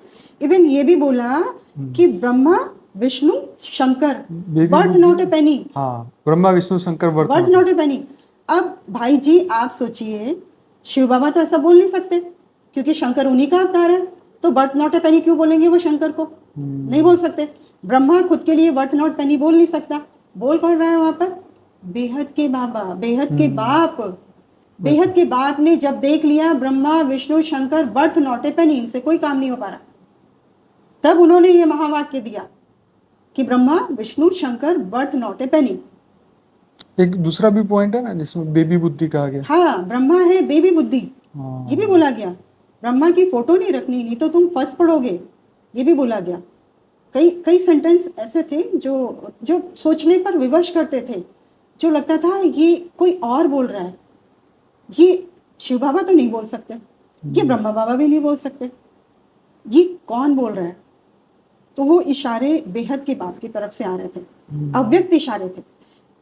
इवन ये भी बोला कि Brahma Vishnu Shankar birth not a penny, हाँ, Brahma Vishnu Shankar birth worth not a penny. अब भाई जी आप सोचिए, शिव बाबा तो ऐसा बोल नहीं सकते क्योंकि शंकर उन्हीं का अवतार है, तो बर्थ नॉट ए पेनी क्यों बोलेंगे वो शंकर को? नहीं बोल सकते। ब्रह्मा खुद के लिए बर्थ नॉट पेनी बोल नहीं सकता। बोल कौन रहा है वहां पर? बेहद के बाबा, बेहद के बाप। बेहद के बाप ने जब देख लिया Brahma Vishnu Shankar birth not a penny, इनसे कोई काम नहीं हो पा रहा, तब उन्होंने ये महावाक्य दिया कि Brahma Vishnu Shankar birth not a penny. एक दूसरा भी पॉइंट है ना जिसमें बेबी बुद्धि कहा गया। हाँ, ब्रह्मा है बेबी बुद्धि, हाँ। ये भी बोला गया। ब्रह्मा की फोटो नहीं रखनी, नहीं तो तुम फंस पड़ोगे, ये भी बोला गया। कई कई सेंटेंस ऐसे थे जो जो सोचने पर विवश करते थे, जो लगता था ये कोई और बोल रहा है, ये शिव बाबा तो नहीं बोल सकते, ये ब्रह्मा बाबा भी नहीं बोल सकते, ये कौन बोल रहा है? तो वो इशारे बेहद के बाप की तरफ से आ रहे थे, अव्यक्त इशारे थे।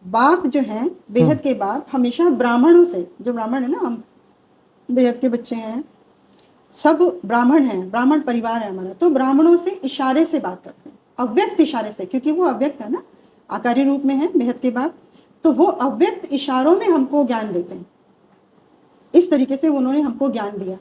बाप जो हैं, बेहद के बाप हमेशा ब्राह्मणों से, जो ब्राह्मण है ना, हम बेहद के बच्चे हैं, सब ब्राह्मण हैं, ब्राह्मण परिवार है हमारा, तो ब्राह्मणों से इशारे से बात करते हैं, अव्यक्त इशारे से, क्योंकि वो अव्यक्त है ना, आकारी रूप में है बेहद के बाप, तो वो अव्यक्त इशारों में हमको ज्ञान देते हैं। इस तरीके से उन्होंने हमको ज्ञान दिया।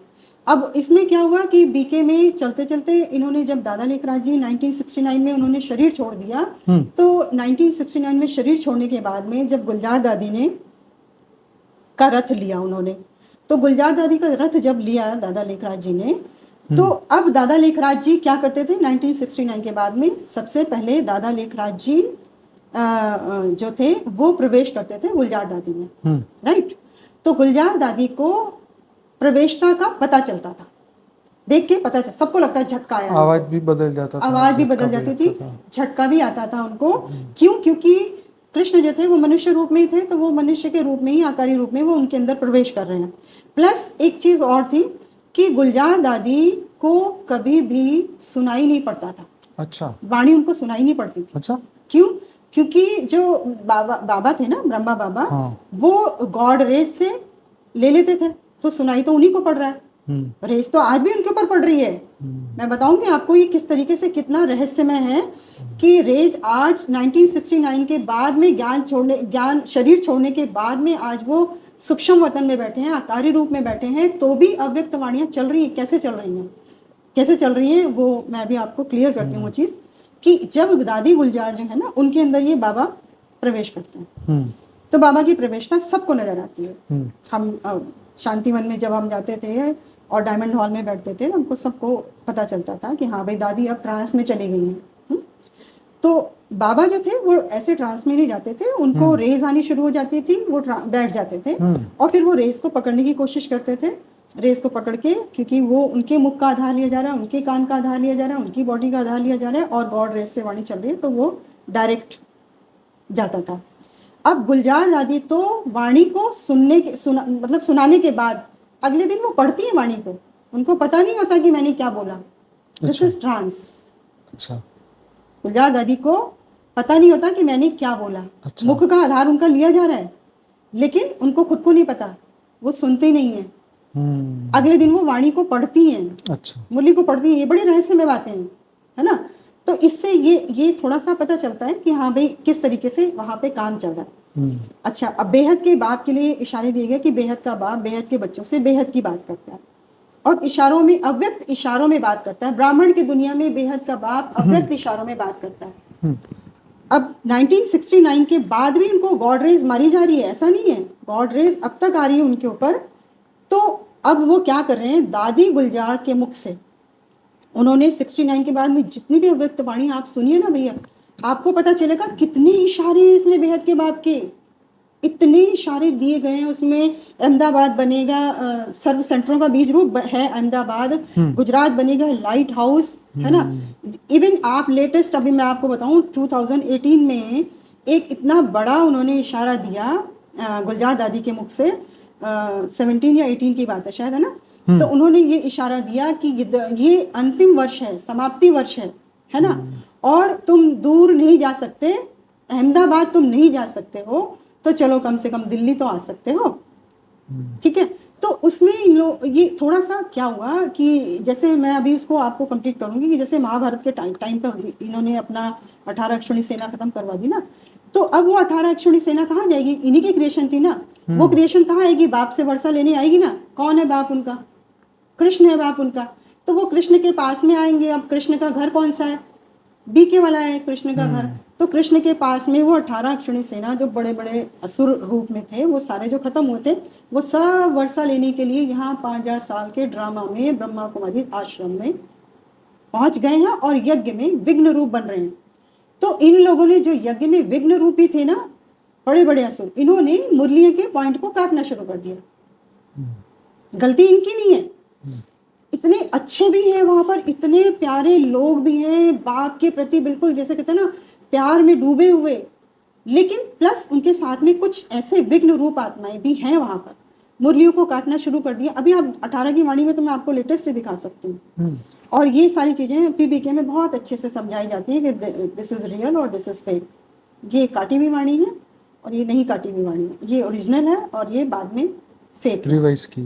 अब इसमें क्या हुआ कि बीके में चलते चलते इन्होंने, जब दादा लेखराज जी 1969 में उन्होंने शरीर छोड़ दिया, तो 1969 में शरीर छोड़ने के बाद में जब गुलजार दादी ने का रथ लिया उन्होंने, तो गुलजार दादी का रथ जब लिया दादा लेखराज जी ने, तो अब दादा लेखराज जी क्या करते थे 1969 के बाद में? सबसे पहले दादा लेखराज जी जो थे वो प्रवेश करते थे गुलजार दादी में, राइट। तो गुलजार दादी को प्रवेशता का पता चलता था, देख के पता सबको लगता है झटका आया, आवाज भी बदल जाता था, आवाज भी बदल जाती थी, झटका भी आता था उनको। क्यों? क्योंकि कृष्ण जो थे वो मनुष्य रूप में ही थे, तो वो मनुष्य के रूप में ही, आकारी रूप में वो उनके अंदर प्रवेश कर रहे हैं। प्लस एक चीज और थी कि गुलजार दादी को कभी भी सुनाई नहीं पड़ता था। अच्छा। वाणी उनको सुनाई नहीं पड़ती थी। अच्छा। क्यों? क्योंकि जो बाबा थे ना, ब्रह्मा बाबा, हाँ। वो गॉड रेस से ले लेते थे, तो सुनाई तो उन्हीं को पड़ रहा है, रेस तो आज भी उनके ऊपर पड़ रही है। मैं बताऊंगी आपको ये किस तरीके से कितना रहस्यमय है कि रेज आज 1969 के बाद में ज्ञान शरीर छोड़ने के बाद में आज वो सूक्ष्म वतन में बैठे हैं, आकारी रूप में बैठे हैं, तो भी अव्यक्त वाणियां चल रही हैं। कैसे चल रही हैं वो मैं भी आपको क्लियर करती हूँ वो चीज़, कि जब दादी गुलजार जो है ना, उनके अंदर ये बाबा प्रवेश करते हैं, तो बाबा की प्रवेशता सबको नजर आती है। हम शांतिवन में जब हम जाते थे और डायमंड हॉल में बैठते थे, हमको सबको पता चलता था कि हाँ भाई दादी अब ट्रांस में चली गई हैं। तो बाबा जो थे वो ऐसे ट्रांस में नहीं जाते थे, उनको रेज आनी शुरू हो जाती थी, वो बैठ जाते थे और फिर वो रेज को पकड़ने की कोशिश करते थे। रेस को पकड़ के, क्योंकि वो उनके मुख का आधार लिया जा रहा है, उनके कान का आधार लिया जा रहा है, उनकी बॉडी का आधार लिया जा रहा है, और गॉड रेस से वाणी चल रही है, तो वो डायरेक्ट जाता था। अब गुलजार दादी तो वाणी को सुनाने के बाद अगले दिन वो पढ़ती है वाणी को, उनको पता नहीं होता कि मैंने क्या बोला। This is trance. अच्छा। गुलजार दादी को पता नहीं होता कि मैंने क्या बोला। अच्छा। मुख का आधार उनका लिया जा रहा है, लेकिन उनको खुद को नहीं पता, वो सुनते नहीं है। अगले दिन वो वाणी को पढ़ती हैं। अच्छा। मुरली को पढ़ती हैं। ये बड़े रहस्य में बातें हैं, है ना। तो इससे ये थोड़ा सा पता चलता है कि हाँ भाई किस तरीके से वहाँ पे काम चल रहा है। अच्छा, अब बेहद के बाप के लिए इशारे दिए गए कि बेहद का बाप बेहद के बच्चों से बेहद की बात करता है और इशारों में, अव्यक्त इशारों में बात करता है। ब्राह्मण की दुनिया में बेहद का बाप अव्यक्त इशारों में बात करता है। अब 1969 के बाद भी उनको गॉड रेज मारी जा रही है, ऐसा नहीं है, गॉड रेज अब तक आ रही है उनके ऊपर। तो अब वो क्या कर रहे हैं, दादी गुलजार के मुख से उन्होंने 69 के बाद में जितनी भी अव्यक्त वाणी आप सुनिए ना भैया, आपको पता चलेगा कितने इशारे हैं इसमें बेहद के बाप के, इतने इशारे दिए गए हैं उसमें। अहमदाबाद बनेगा, सर्व सेंटरों का बीज रूप है अहमदाबाद, गुजरात बनेगा लाइट हाउस, है ना। इवन आप लेटेस्ट, अभी मैं आपको बताऊं 2018 में एक इतना बड़ा उन्होंने इशारा दिया गुलजार दादी के मुख से, 17 या 18 की बात है शायद, है ना। तो उन्होंने ये इशारा दिया कि ये अंतिम वर्ष है, समाप्ति वर्ष है ना, और तुम दूर नहीं जा सकते, अहमदाबाद तुम नहीं जा सकते हो, तो चलो कम से कम दिल्ली तो आ सकते हो, ठीक है। तो उसमें इन लोग ये थोड़ा सा क्या हुआ कि जैसे मैं अभी इसको आपको कंप्लीट करूंगी कि जैसे महाभारत के टाइम पर इन्होंने अपना 18 अक्षौणी सेना खत्म करवा दी ना, तो अब वो 18 अक्षौणी सेना कहाँ जाएगी? इन्हीं की क्रिएशन थी ना। वो क्रिएशन कहाँ आएगी? बाप से वर्षा लेने आएगी ना। कौन है बाप उनका? कृष्ण है बाप उनका। तो वो कृष्ण के पास में आएंगे। अब कृष्ण का घर कौन सा है? बीके वाला है कृष्ण का घर। तो कृष्ण के पास में वो 18 अक्षौणी सेना जो बड़े बड़े असुर रूप में थे, वो सारे जो खत्म हुए थे, वो सब वर्षा लेने के लिए यहाँ 5000 साल के ड्रामा में ब्रह्मा कुमारी आश्रम में पहुंच गए हैं और यज्ञ में विघ्न रूप बन रहे हैं। तो इन लोगों ने जो यज्ञ में विघ्न रूपी थे ना, बड़े बड़े असुर, इन्होंने मुरलियों के पॉइंट को काटना शुरू कर दिया। गलती इनकी नहीं है। इतने अच्छे भी हैं वहाँ पर, इतने प्यारे लोग भी हैं, बाप के प्रति बिल्कुल जैसे कहते हैं ना प्यार में डूबे हुए, लेकिन प्लस उनके साथ में कुछ ऐसे विघ्न रूप आत्माएं भी हैं वहाँ पर। मुरलियों को काटना शुरू कर दिया। अभी आप 18 की वाणी में तो मैं आपको लेटेस्ट ही दिखा सकती हूँ, और ये सारी चीज़ें पीबीके में बहुत अच्छे से समझाई जाती हैं कि दिस इज़ रियल और दिस इज़ फेक। ये काटी हुई वाणी है और ये नहीं काटी हुई वाणी है, ये ओरिजिनल है और ये बाद में फेक रिवाइज की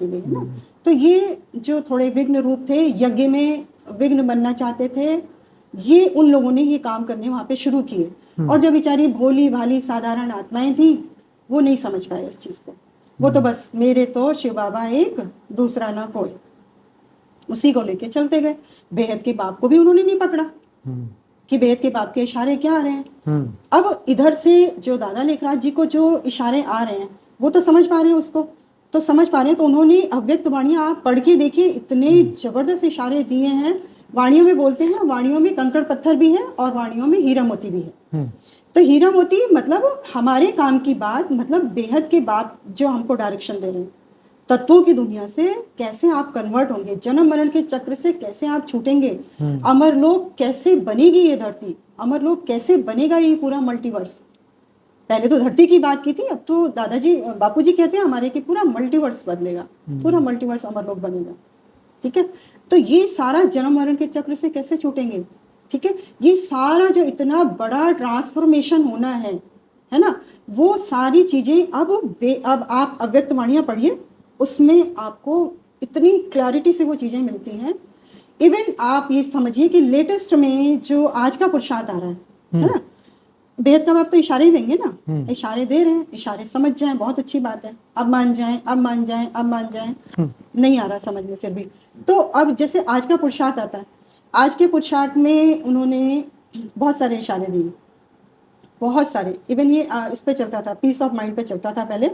गई है ना। तो ये जो थोड़े विघ्न रूप थे, यज्ञ में विघ्न बनना चाहते थे, ये उन लोगों ने ये काम करने वहाँ पे शुरू किए। और जो बेचारी भोली भाली साधारण आत्माएं थी, वो नहीं समझ पाए उस चीज़ को। वो तो बस मेरे तो शिव बाबा एक, दूसरा ना कोई, उसी को लेके चलते गए। बेहद के बाप को भी उन्होंने नहीं पकड़ा कि बेहद के बाप के इशारे क्या आ रहे हैं। अब इधर से जो दादा लेखराज जी को जो इशारे आ रहे हैं, वो तो समझ पा रहे हैं उसको, तो समझ पा रहे हैं। तो उन्होंने अव्यक्त वाणियाँ आप पढ़ के देखिए, इतने जबरदस्त इशारे दिए हैं। वाणियों में बोलते हैं, वाणियों में कंकड़ पत्थर भी है और वाणियों में हीरा मोती भी है। तो हीरा मोती मतलब हमारे काम की बात, मतलब बेहद के बाप जो हमको डायरेक्शन दे रहे हैं, तत्वों की दुनिया से कैसे आप कन्वर्ट होंगे, जन्म मरण के चक्र से कैसे आप छूटेंगे, अमरलोक कैसे बनेगी ये धरती, अमरलोक कैसे बनेगा ये पूरा मल्टीवर्स। पहले तो धरती की बात की थी, अब तो दादाजी बापूजी कहते हैं हमारे कि पूरा मल्टीवर्स बदलेगा, पूरा मल्टीवर्स अमरलोक बनेगा, ठीक है। तो ये सारा जन्म मरण के चक्र से कैसे छूटेंगे, ठीक है। ये सारा जो इतना बड़ा ट्रांसफॉर्मेशन होना है ना, वो सारी चीज़ें अब आप अव्यक्त वाणियाँ पढ़िए, उसमें आपको इतनी क्लैरिटी से वो चीज़ें मिलती हैं। इवन आप ये समझिए कि लेटेस्ट में जो आज का पुरुषार्थ आ रहा है ना, बेहद का बाप तो इशारे ही देंगे ना, इशारे दे रहे हैं, इशारे समझ जाएं, बहुत अच्छी बात है। अब मान जाएं, अब मान जाएं, अब मान जाएं, नहीं आ रहा समझ में फिर भी। तो अब जैसे आज का पुरुषार्थ आता है, आज के पुरुषार्थ में उन्होंने बहुत सारे इशारे दिए, बहुत सारे। इवन ये इस पे चलता था, पीस ऑफ माइंड पे चलता था पहले,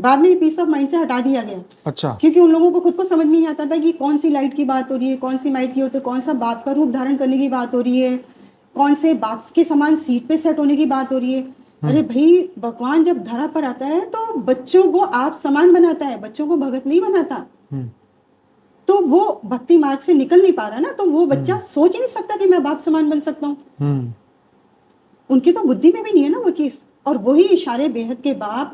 बाद में पीस ऑफ माइंड से हटा दिया गया। अच्छा। क्योंकि उन लोगों को खुद को समझ में नहीं आता था कि कौन सी लाइट की बात हो रही है, कौन सी माइट की होती है, कौन सा बाप का रूप धारण करने की बात हो रही है, कौन से बाप के समान सीट पे सेट होने की बात हो रही है। अरे भाई, भगवान जब धरा पर आता है तो बच्चों को आप समान बनाता है, बच्चों को भगत नहीं बनाता। तो वो भक्ति मार्ग से निकल नहीं पा रहा ना, तो वो बच्चा सोच ही नहीं सकता कि मैं बाप समान बन सकता हूँ। उनकी तो बुद्धि में भी नहीं है ना वो चीज। और वही इशारे बेहद के बाप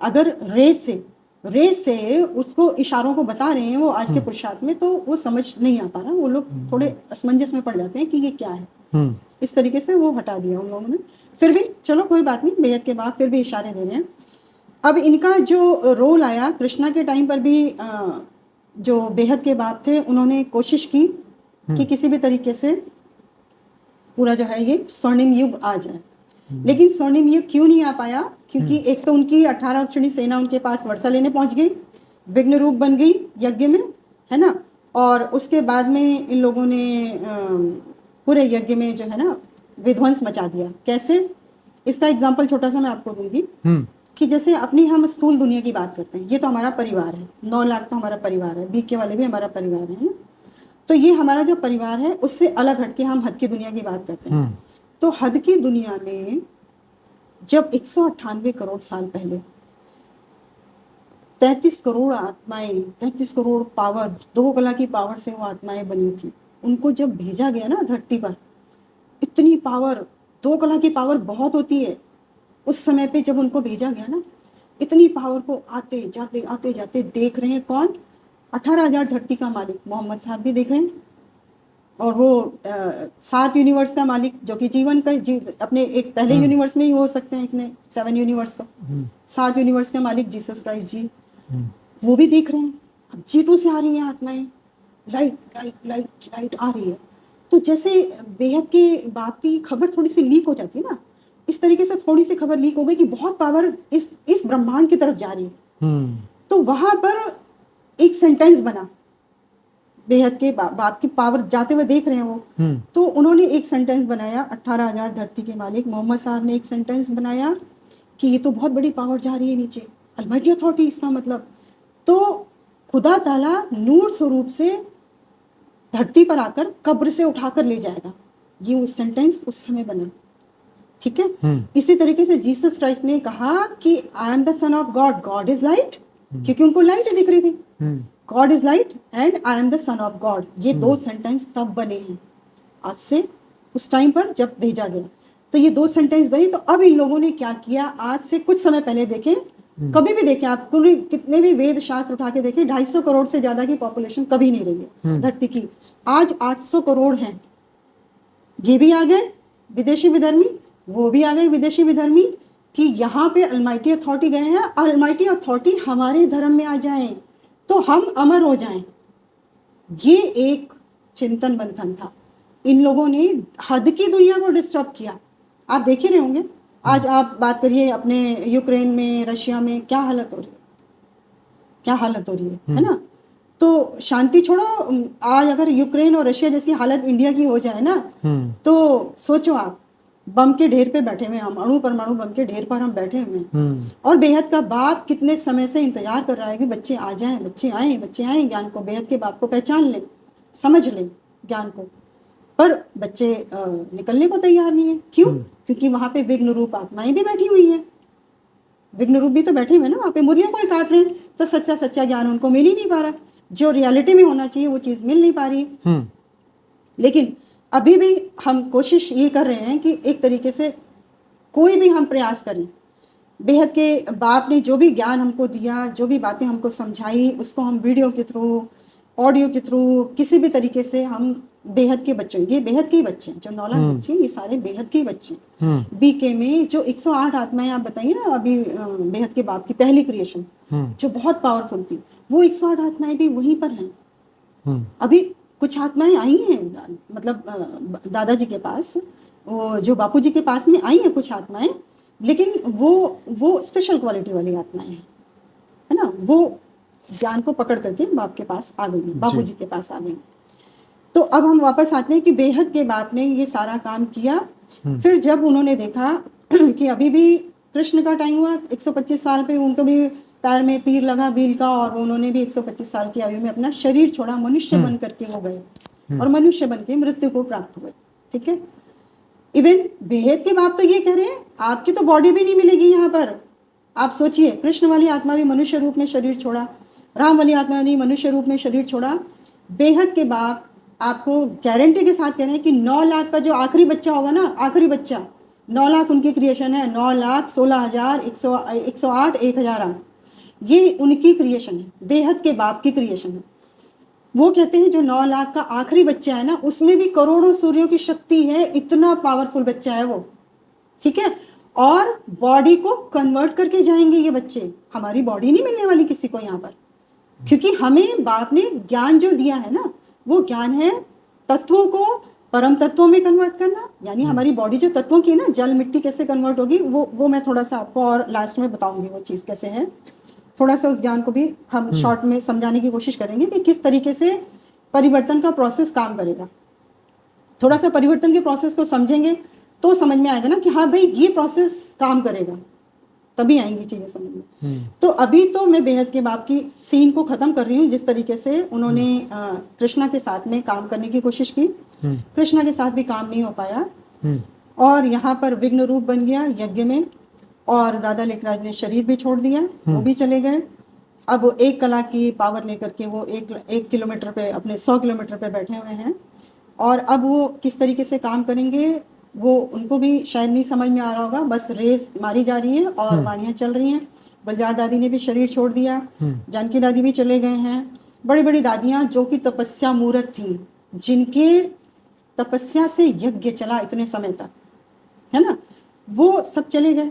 अगर रेस से उसको इशारों को बता रहे हैं वो आज के पुरुषार्थ में, तो वो समझ नहीं आ पा रहा। वो लोग थोड़े असमंजस में पड़ जाते हैं कि ये क्या है। इस तरीके से वो हटा दिया उन लोगों ने। फिर भी चलो कोई बात नहीं, बेहद के बाप फिर भी इशारे दे रहे हैं। अब इनका जो रोल आया कृष्णा के टाइम पर भी, जो बेहद के बाप थे उन्होंने कोशिश की कि किसी भी तरीके से पूरा जो है ये स्वर्णिम युग आ जाए, लेकिन स्वर्णिम युग क्यों नहीं आ पाया? क्योंकि एक तो उनकी 18 अक्षौणी सेना उनके पास वर्षा लेने पहुंच गई, विघ्न रूप बन गई यज्ञ में, है ना। और उसके बाद में इन लोगों ने पूरे यज्ञ में जो है ना विध्वंस मचा दिया। कैसे? इसका एग्जाम्पल छोटा सा मैं आपको दूंगी कि जैसे अपनी हम स्थूल दुनिया की बात करते हैं, ये तो हमारा परिवार है, 9 लाख तो हमारा परिवार है, बीके वाले भी हमारा परिवार है ना। तो ये हमारा जो परिवार है उससे अलग हटके हम हद की दुनिया की बात करते हैं। तो हद की दुनिया में जब 198 करोड़ साल पहले 33 करोड़ आत्माएं, 33 करोड़ पावर, 2 कला की पावर से वो आत्माएं बनी थी, उनको जब भेजा गया ना धरती पर, इतनी पावर, 2 कला की पावर बहुत होती है, उस समय पे जब उनको भेजा गया ना, इतनी पावर को आते जाते देख रहे हैं कौन? 18,000 धरती का मालिक मोहम्मद साहब भी देख रहे हैं, और वो 7 यूनिवर्स का मालिक, जो कि जीवन का अपने एक पहले यूनिवर्स में ही हो सकते हैं, इतने 7 यूनिवर्स का 7 यूनिवर्स का मालिक जीसस क्राइस्ट जी, वो भी देख रहे हैं। अब G2 से आ रही हैं आत्माएं, लाइट लाइट लाइट लाइट आ रही है। तो जैसे बेहद के बाप की खबर थोड़ी सी लीक हो जाती है ना, इस तरीके से थोड़ी सी खबर लीक हो गई कि बहुत पावर इस ब्रह्मांड की तरफ जा रही है। तो वहां पर एक सेंटेंस बना, बेहद के बाप की पावर जाते हुए देख रहे हैं वो, तो उन्होंने एक सेंटेंस बनाया, 18,000 धरती के मालिक मोहम्मद साहब ने एक सेंटेंस बनाया कि ये तो बहुत बड़ी पावर जा रही है नीचे, अलमाइटी अथॉरिटी इसका मतलब। तो खुदा ताला नूर स्वरूप से धरती पर आकर कब्र से उठाकर ले जाएगा, ये उस सेंटेंस उस समय बना, ठीक है। इसी तरीके से जीसस क्राइस्ट ने कहा कि I am the son of God, God is light, क्योंकि उनको लाइट दिख रही थी, God is light and I am the son of God. ये 2 सेंटेंस तब बने हैं, आज से उस टाइम पर जब भेजा गया, तो ये 2 सेंटेंस बनी। तो अब इन लोगों ने क्या किया, आज से कुछ समय पहले देखें, कभी भी देखें आप, कितने भी वेद शास्त्र उठा के देखें, 250 करोड़ से ज्यादा की पॉपुलेशन कभी नहीं रही है धरती की। आज 800 करोड़ हैं, ये भी आ गए विदेशी विधर्मी, वो भी आ गए विदेशी विधर्मी, कि यहाँ पे अलमाइटी अथॉरिटी गए हैं, अलमाइटी अथॉरिटी हमारे धर्म में आ जाएं तो हम अमर हो जाएं। ये एक चिंतन मंथन था, इन लोगों ने हद की दुनिया को डिस्टर्ब किया। आप देख ही रहे होंगे, आज आप बात करिए अपने यूक्रेन में, रशिया में क्या हालत हो रही है, क्या हालत हो रही है ना। तो शांति छोड़ो, आज अगर यूक्रेन और रशिया जैसी हालत इंडिया की हो जाए ना, तो सोचो आप, बम के ढेर पे बैठे हुए हम, अणु परमाणु बम के ढेर पर हम बैठे हुए हैं, और बेहद का बाप कितने समय से इंतजार कर रहा है कि बच्चे आ जाएं, बच्चे आए ज्ञान को, बेहद के बाप को पहचान लें, समझ लें ज्ञान को, पर बच्चे निकलने को तैयार नहीं है। क्यों? क्योंकि वहां पे विघ्न रूप आत्माएं भी बैठी हुई है, विघ्न रूप भी तो बैठे हुए ना वहां पे, मुर्गियों को ही काट रहे हैं, तो सच्चा ज्ञान उनको मिल ही नहीं पा रहा, जो रियलिटी में होना चाहिए वो चीज मिल नहीं पा रही है। लेकिन अभी भी हम कोशिश ये कर रहे हैं कि एक तरीके से कोई भी हम प्रयास करें, बेहद के बाप ने जो भी ज्ञान हमको दिया, जो भी बातें हमको समझाई, उसको हम वीडियो के थ्रू, ऑडियो के थ्रू, किसी भी तरीके से हम बेहद के बच्चों, ये बेहद के ही बच्चे हैं, जो 9 लाख बच्चे हैं, ये सारे बेहद के ही बच्चे हैं। बीके में जो 108 आत्माएं आप बताइए ना, अभी बेहद के बाप की पहली क्रिएशन जो बहुत पावरफुल थी, वो 108 आत्माएं भी वहीं पर हैं। अभी कुछ आत्माएं आई हैं, मतलब दादाजी के पास, वो जो बापूजी के पास में आई हैं कुछ आत्माएं, लेकिन वो स्पेशल क्वालिटी वाली आत्माएं हैं, है ना। वो ज्ञान को पकड़ करके बाप के पास आ गई, बापूजी के पास आ गई। तो अब हम वापस आते हैं कि बेहद के बाप ने ये सारा काम किया। फिर जब उन्होंने देखा कि अभी भी कृष्ण का टाइम हुआ, 125 साल पे उनको भी पैर में तीर लगा बील का, और उन्होंने भी 125 साल की आयु में अपना शरीर छोड़ा, मनुष्य बन करके वो गए और मनुष्य बन के मृत्यु को प्राप्त हुए, ठीक है। इवन बेहद के बाप तो ये कह रहे हैं आपकी तो बॉडी भी नहीं मिलेगी यहाँ पर। आप सोचिए, कृष्ण वाली आत्मा भी मनुष्य रूप में शरीर छोड़ा, राम वाली आत्मा ने मनुष्य रूप में शरीर छोड़ा। बेहद के बाप आपको गारंटी के साथ कह रहे हैं कि 9 लाख का जो आखिरी बच्चा होगा ना, आखिरी बच्चा, 9 लाख उनकी क्रिएशन है, 9,16,108 1008, ये उनकी क्रिएशन है, बेहद के बाप की क्रिएशन है। वो कहते हैं जो 9 लाख का आखिरी बच्चा है ना, उसमें भी करोड़ों सूर्यों की शक्ति है, इतना पावरफुल बच्चा है वो, ठीक है। और बॉडी को कन्वर्ट करके जाएंगे ये बच्चे, हमारी बॉडी नहीं मिलने वाली किसी को यहाँ पर, क्योंकि हमें बाप ने ज्ञान जो दिया है ना, वो ज्ञान है तत्वों को परम तत्वों में कन्वर्ट करना। यानी हमारी बॉडी जो तत्वों की है ना, जल मिट्टी कैसे कन्वर्ट होगी, वो मैं थोड़ा सा आपको और लास्ट में बताऊंगी वो चीज़ कैसे है। थोड़ा सा उस ज्ञान को भी हम शॉर्ट में समझाने की कोशिश करेंगे कि किस तरीके से परिवर्तन का प्रोसेस काम करेगा। थोड़ा सा परिवर्तन के प्रोसेस को समझेंगे तो समझ में आएगा ना कि हाँ भाई ये प्रोसेस काम करेगा, तभी आएंगी चीज़ें समझ में। तो अभी तो मैं बेहद के बाप की सीन को ख़त्म कर रही हूँ, जिस तरीके से उन्होंने कृष्णा के साथ में काम करने की कोशिश की, कृष्णा के साथ भी काम नहीं हो पाया, और यहाँ पर विघ्न रूप बन गया यज्ञ में, और दादा लेखराज ने शरीर भी छोड़ दिया, वो भी चले गए। अब वो 1 कला की पावर लेकर के वो 1 किलोमीटर पे, अपने 100 किलोमीटर पे बैठे हुए हैं, और अब वो किस तरीके से काम करेंगे वो उनको भी शायद नहीं समझ में आ रहा होगा, बस रेस मारी जा रही है और वाणियाँ चल रही हैं। बलजार दादी ने भी शरीर छोड़ दिया, जानकी दादी भी चले गए हैं। बड़ी बड़ी दादियाँ जो कि तपस्या मूर्त थीं, जिनके तपस्या से यज्ञ चला इतने समय तक, है ना, वो सब चले गए।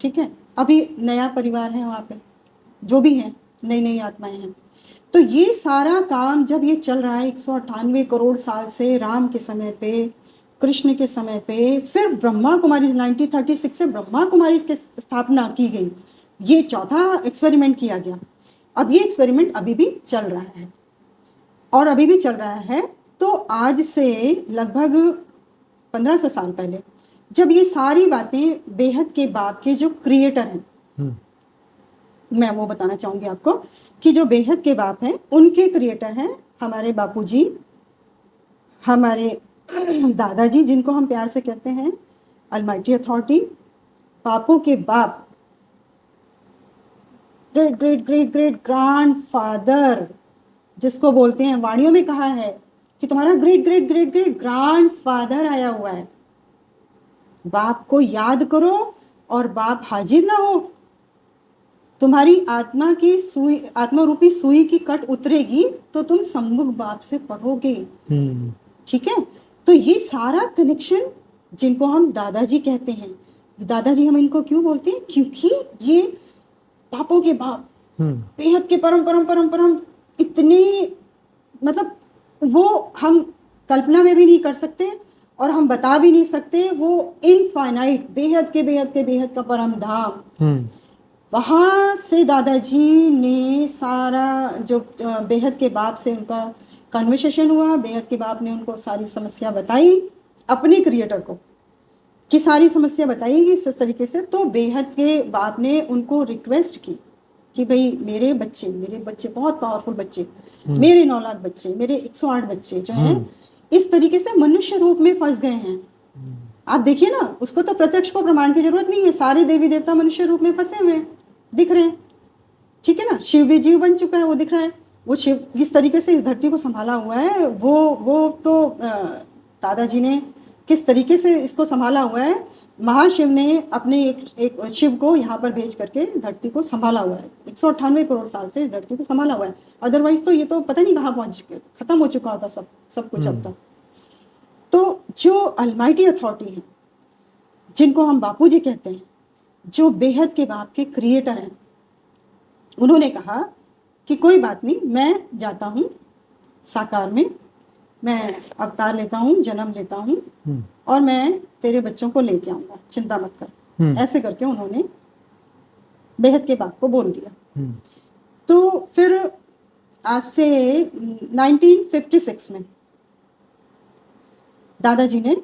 ठीक है, अभी नया परिवार है वहाँ पे, जो भी हैं नई नई आत्माएं हैं। तो ये सारा काम जब ये चल रहा है 198 करोड़ साल से, राम के समय पे, कृष्ण के समय पे, फिर ब्रह्मा कुमारी 1936 से ब्रह्मा कुमारी की स्थापना की गई, ये चौथा एक्सपेरिमेंट किया गया। अब ये एक्सपेरिमेंट अभी भी चल रहा है और अभी भी चल रहा है। तो आज से लगभग 1500 साल पहले जब ये सारी बातें बेहद के बाप के जो क्रिएटर हैं, मैं वो बताना चाहूँगी आपको कि जो बेहद के बाप हैं उनके क्रिएटर हैं हमारे बापूजी, हमारे दादाजी, जिनको हम प्यार से कहते हैं अलमाइटी अथॉरिटी, पापों के बाप, great great great great grand father, जिसको बोलते हैं, वाणियों में कहा है कि तुम्हारा great great great great grand father आया हुआ है। बाप को याद करो और बाप हाजिर ना हो, तुम्हारी आत्मा की सुई, आत्मा रूपी सुई की कट उतरेगी तो तुम सम्मुख बाप से पढ़ोगे। ठीक है, तो ये सारा कनेक्शन जिनको हम दादाजी कहते हैं, दादाजी हम इनको क्यों बोलते हैं? क्योंकि ये पापों के बाप, बेहद के परम परम परम परम, इतने, मतलब वो हम कल्पना में भी नहीं कर सकते और हम बता भी नहीं सकते। वो इनफाइनाइट, बेहद के बेहद के बेहद का परम धाम, वहाँ से दादाजी ने सारा जो बेहद के बाप से उनका कन्वर्सेशन हुआ, बेहद के बाप ने उनको सारी समस्या बताई, अपने क्रिएटर को कि सारी समस्या बताई इस तरीके से। तो बेहद के बाप ने उनको रिक्वेस्ट की कि भाई मेरे बच्चे बहुत पावरफुल बच्चे, मेरे 9 लाख बच्चे, मेरे 108 बच्चे जो हैं इस तरीके से मनुष्य रूप में फंस गए हैं। आप देखिए ना, उसको तो प्रत्यक्ष को प्रमाण की जरूरत नहीं है, सारे देवी देवता मनुष्य रूप में फंसे हुए हैं, दिख रहे हैं। ठीक है ना, शिव भी जीव बन चुका है, वो दिख रहा है। वो शिव जिस तरीके से इस धरती को संभाला हुआ है, वो तो दादाजी ने किस तरीके से इसको संभाला हुआ है। महाशिव ने अपने एक शिव को यहाँ पर भेज करके धरती को संभाला हुआ है, 198 करोड़ साल से इस धरती को संभाला हुआ है। अदरवाइज तो ये तो पता नहीं कहाँ पहुँच के खत्म हो चुका होता सब कुछ अब तक। तो जो अलमाइटी अथॉरिटी है, जिनको हम बापूजी कहते हैं, जो बेहद के बाप के क्रिएटर हैं, उन्होंने कहा कि कोई बात नहीं, मैं जाता हूँ साकार में, मैं अवतार लेता हूँ, जन्म लेता हूँ और मैं तेरे बच्चों को लेके आऊँगा, चिंता मत कर। ऐसे करके उन्होंने बेहद के बाप को बोल दिया। तो फिर आज से 1956 में दादाजी ने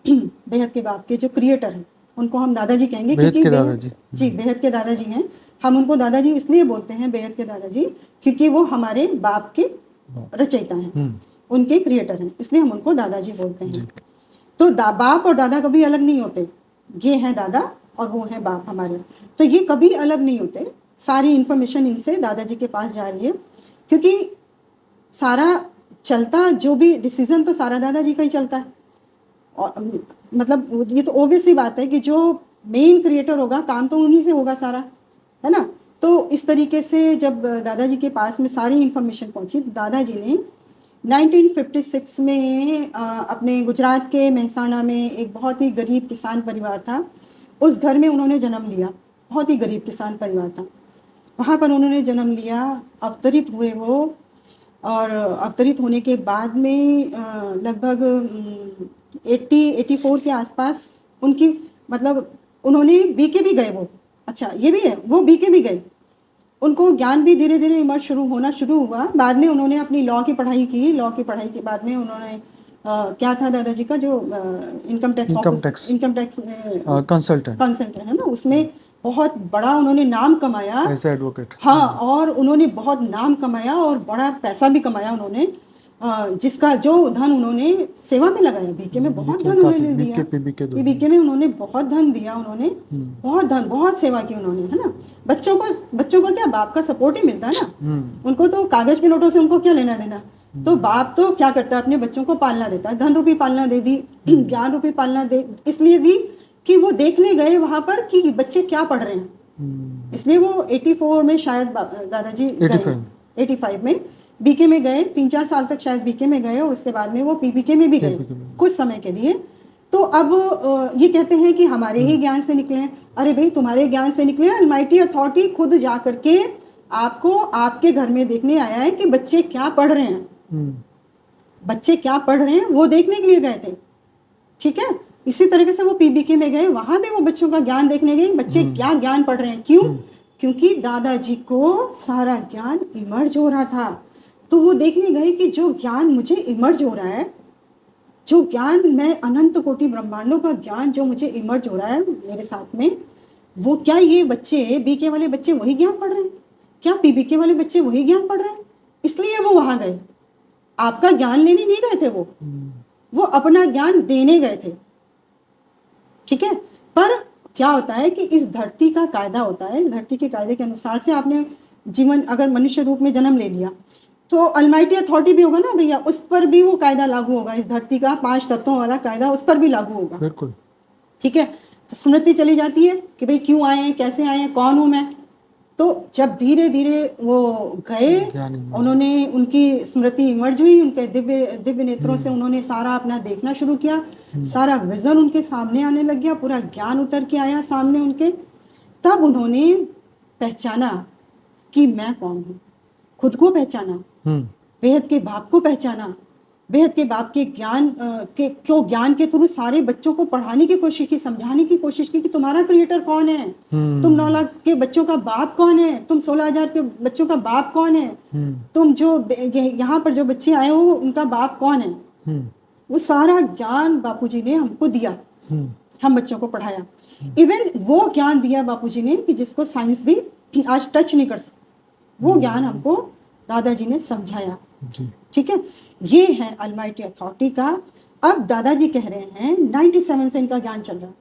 बेहद के बाप के जो क्रिएटर हैं, उनको हम दादाजी कहेंगे क्योंकि बेहद के दादाजी हैं। हम उनको दादाजी इसलिए बोलते हैं, बेहद के दादाजी, क्योंकि वो हमारे बाप के रचयिता हैं, उनके क्रिएटर हैं, इसलिए हम उनको दादाजी बोलते हैं। तो बाप और दादा कभी अलग नहीं होते, ये हैं दादा और वो हैं बाप हमारे, तो ये कभी अलग नहीं होते। सारी इन्फॉर्मेशन इनसे दादाजी के पास जा रही है, क्योंकि सारा चलता, जो भी डिसीजन तो सारा दादाजी का ही चलता है। और मतलब ये तो ऑब्वियस ही बात है कि जो मेन क्रिएटर होगा, काम तो उन्हीं से होगा सारा, है ना। तो इस तरीके से जब दादाजी के पास में सारी इन्फॉर्मेशन पहुंची, तो दादाजी ने 1956 में अपने गुजरात के महसाणा में एक बहुत ही गरीब किसान परिवार था, उस घर में उन्होंने जन्म लिया। बहुत ही गरीब किसान परिवार था, वहाँ पर उन्होंने जन्म लिया, अवतरित हुए वो। और अवतरित होने के बाद में लगभग 84 के आसपास उनकी, मतलब उन्होंने बीके भी गए वो, अच्छा ये भी है, वो बीके भी गए, उनको ज्ञान भी धीरे धीरे इमर्ज होना शुरू हुआ। बाद में उन्होंने अपनी लॉ की पढ़ाई की, लॉ की पढ़ाई के बाद में उन्होंने क्या था दादाजी का जो इनकम टैक्स कंसल्टेंट है ना, उसमें बहुत बड़ा उन्होंने नाम कमाया एज एडवोकेट। हाँ, और उन्होंने बहुत नाम कमाया और बड़ा पैसा भी कमाया उन्होंने, जिसका जो धन उन्होंने सेवा में लगाया, बीके में बहुत धन उन्होंने दिया, बीके में उन्होंने बहुत धन दिया, उन्होंने बहुत धन, बहुत सेवा की उन्होंने, है ना। बच्चों को क्या बाप का सपोर्ट ही मिलता है ना, उनको तो कागज के नोटों से उनको क्या लेना देना, तो बाप तो क्या करता है, अपने बच्चों को पालना देता है, धन रूपी पालना दे दी, ज्ञान रूपी पालना दे इसलिए दी कि वो देखने गए वहां पर कि बच्चे क्या पढ़ रहे हैं। इसलिए वो 84 में शायद दादाजी 85 में बीके में गए, 3-4 साल तक शायद बीके में गए, और उसके बाद में वो पीबीके में भी गए कुछ समय के लिए। तो अब ये कहते हैं कि हमारे ही ज्ञान से निकले हैं। अरे भाई, तुम्हारे ज्ञान से निकले, अलमाइटी अथॉरिटी खुद जा करके आपको आपके घर में देखने आया है कि बच्चे क्या पढ़ रहे हैं, बच्चे क्या पढ़ रहे हैं वो देखने के लिए गए थे। ठीक है, इसी तरीके से वो पीबीके में गए, वहां भी वो बच्चों का ज्ञान देखने गए, बच्चे क्या ज्ञान पढ़ रहे हैं। क्यों? क्योंकि दादाजी को सारा ज्ञान इमर्ज हो रहा था। तो वो देखने गए कि जो ज्ञान मुझे इमर्ज हो रहा है, जो ज्ञान मैं अनंत कोटि ब्रह्मांडों का ज्ञान जो मुझे इमर्ज हो रहा है मेरे साथ में, वो क्या ये बच्चे बीके वाले बच्चे वही ज्ञान पढ़ रहे हैं? क्या पीबीके वाले बच्चे वही ज्ञान पढ़ रहे हैं? इसलिए वो वहां गए। आपका ज्ञान लेने नहीं गए थे, वो अपना ज्ञान देने गए थे। ठीक है, पर क्या होता है कि इस धरती का कायदा होता है, इस धरती के कायदे के अनुसार से आपने जीवन अगर मनुष्य रूप में जन्म ले लिया तो अलमाइटी अथॉरिटी भी होगा ना भैया, उस पर भी वो कायदा लागू होगा, इस धरती का 5 तत्वों वाला कायदा उस पर भी लागू होगा। बिल्कुल। ठीक है, तो स्मृति चली जाती है कि भाई क्यों आए हैं, कैसे आए हैं, कौन हूं मैं। तो जब धीरे धीरे वो गए, उन्होंने उनकी स्मृति इमर्ज हुई, उनके दिव्य दिव्य नेत्रों से उन्होंने सारा अपना देखना शुरू किया, सारा विजन उनके सामने आने लग गया, पूरा ज्ञान उतर के आया सामने उनके। तब उन्होंने पहचाना कि मैं कौन हूँ, खुद को पहचाना, बेहद के बाप को पहचाना, बेहद के बाप के ज्ञान के थ्रू सारे बच्चों को पढ़ाने की कोशिश की, समझाने की कोशिश की कि तुम्हारा क्रिएटर कौन है, तुम 9 लाख के बच्चों का बाप कौन है, तुम 16,000 के बच्चों का बाप कौन है, तुम जो यहाँ पर जो बच्चे आए हो उनका बाप कौन है। वो सारा ज्ञान बापूजी ने हमको दिया, हम बच्चों को पढ़ाया। इवन वो ज्ञान दिया बापूजी ने कि जिसको साइंस भी आज टच नहीं कर सकती, वो ज्ञान हमको दादाजी ने समझाया। ठीक है, ये है अलमाइटी अथॉरिटी का। अब दादाजी कह रहे हैं 97 से इनका ज्ञान चल रहा है,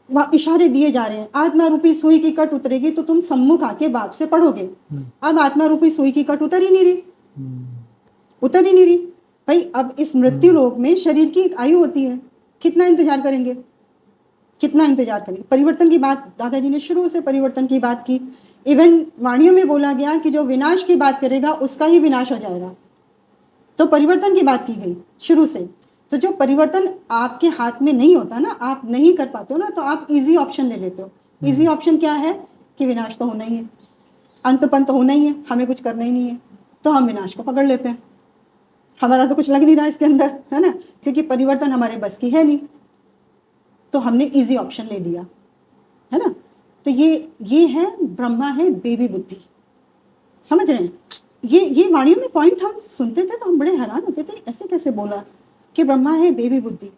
वहाँ इशारे दिए जा रहे हैं, आत्मा रूपी सुई की कट उतरेगी तो तुम सम्मुख आके बाप से पढ़ोगे। अब आत्मा रूपी सुई की कट उतर ही नहीं रही, उतर ही नहीं रही भाई। अब इस मृत्यु लोक में शरीर की एक आयु होती है, कितना इंतजार करेंगे, कितना इंतजार करेंगे। परिवर्तन की बात दादाजी ने शुरू से परिवर्तन की बात की। इवन वाणियों में बोला गया कि जो विनाश की बात करेगा उसका ही विनाश हो जाएगा। तो परिवर्तन की बात की गई शुरू से। तो जो परिवर्तन आपके हाथ में नहीं होता ना, आप नहीं कर पाते हो ना, तो आप इजी ऑप्शन ले लेते हो। इजी ऑप्शन क्या है कि विनाश तो होना ही है, अंतपंत तो होना ही है, हमें कुछ करना ही नहीं है, तो हम विनाश को पकड़ लेते हैं। हमारा तो कुछ लग नहीं रहा इसके अंदर, है ना, क्योंकि परिवर्तन हमारे बस की है नहीं, तो हमने इजी ऑप्शन ले लिया, है ना। तो ये है ब्रह्मा है बेबी बुद्धि, समझ रहे हैं। ये वाणियों में पॉइंट हम सुनते थे तो हम बड़े हैरान होते थे, ऐसे कैसे बोला कि ब्रह्मा है बेबी बुद्धि।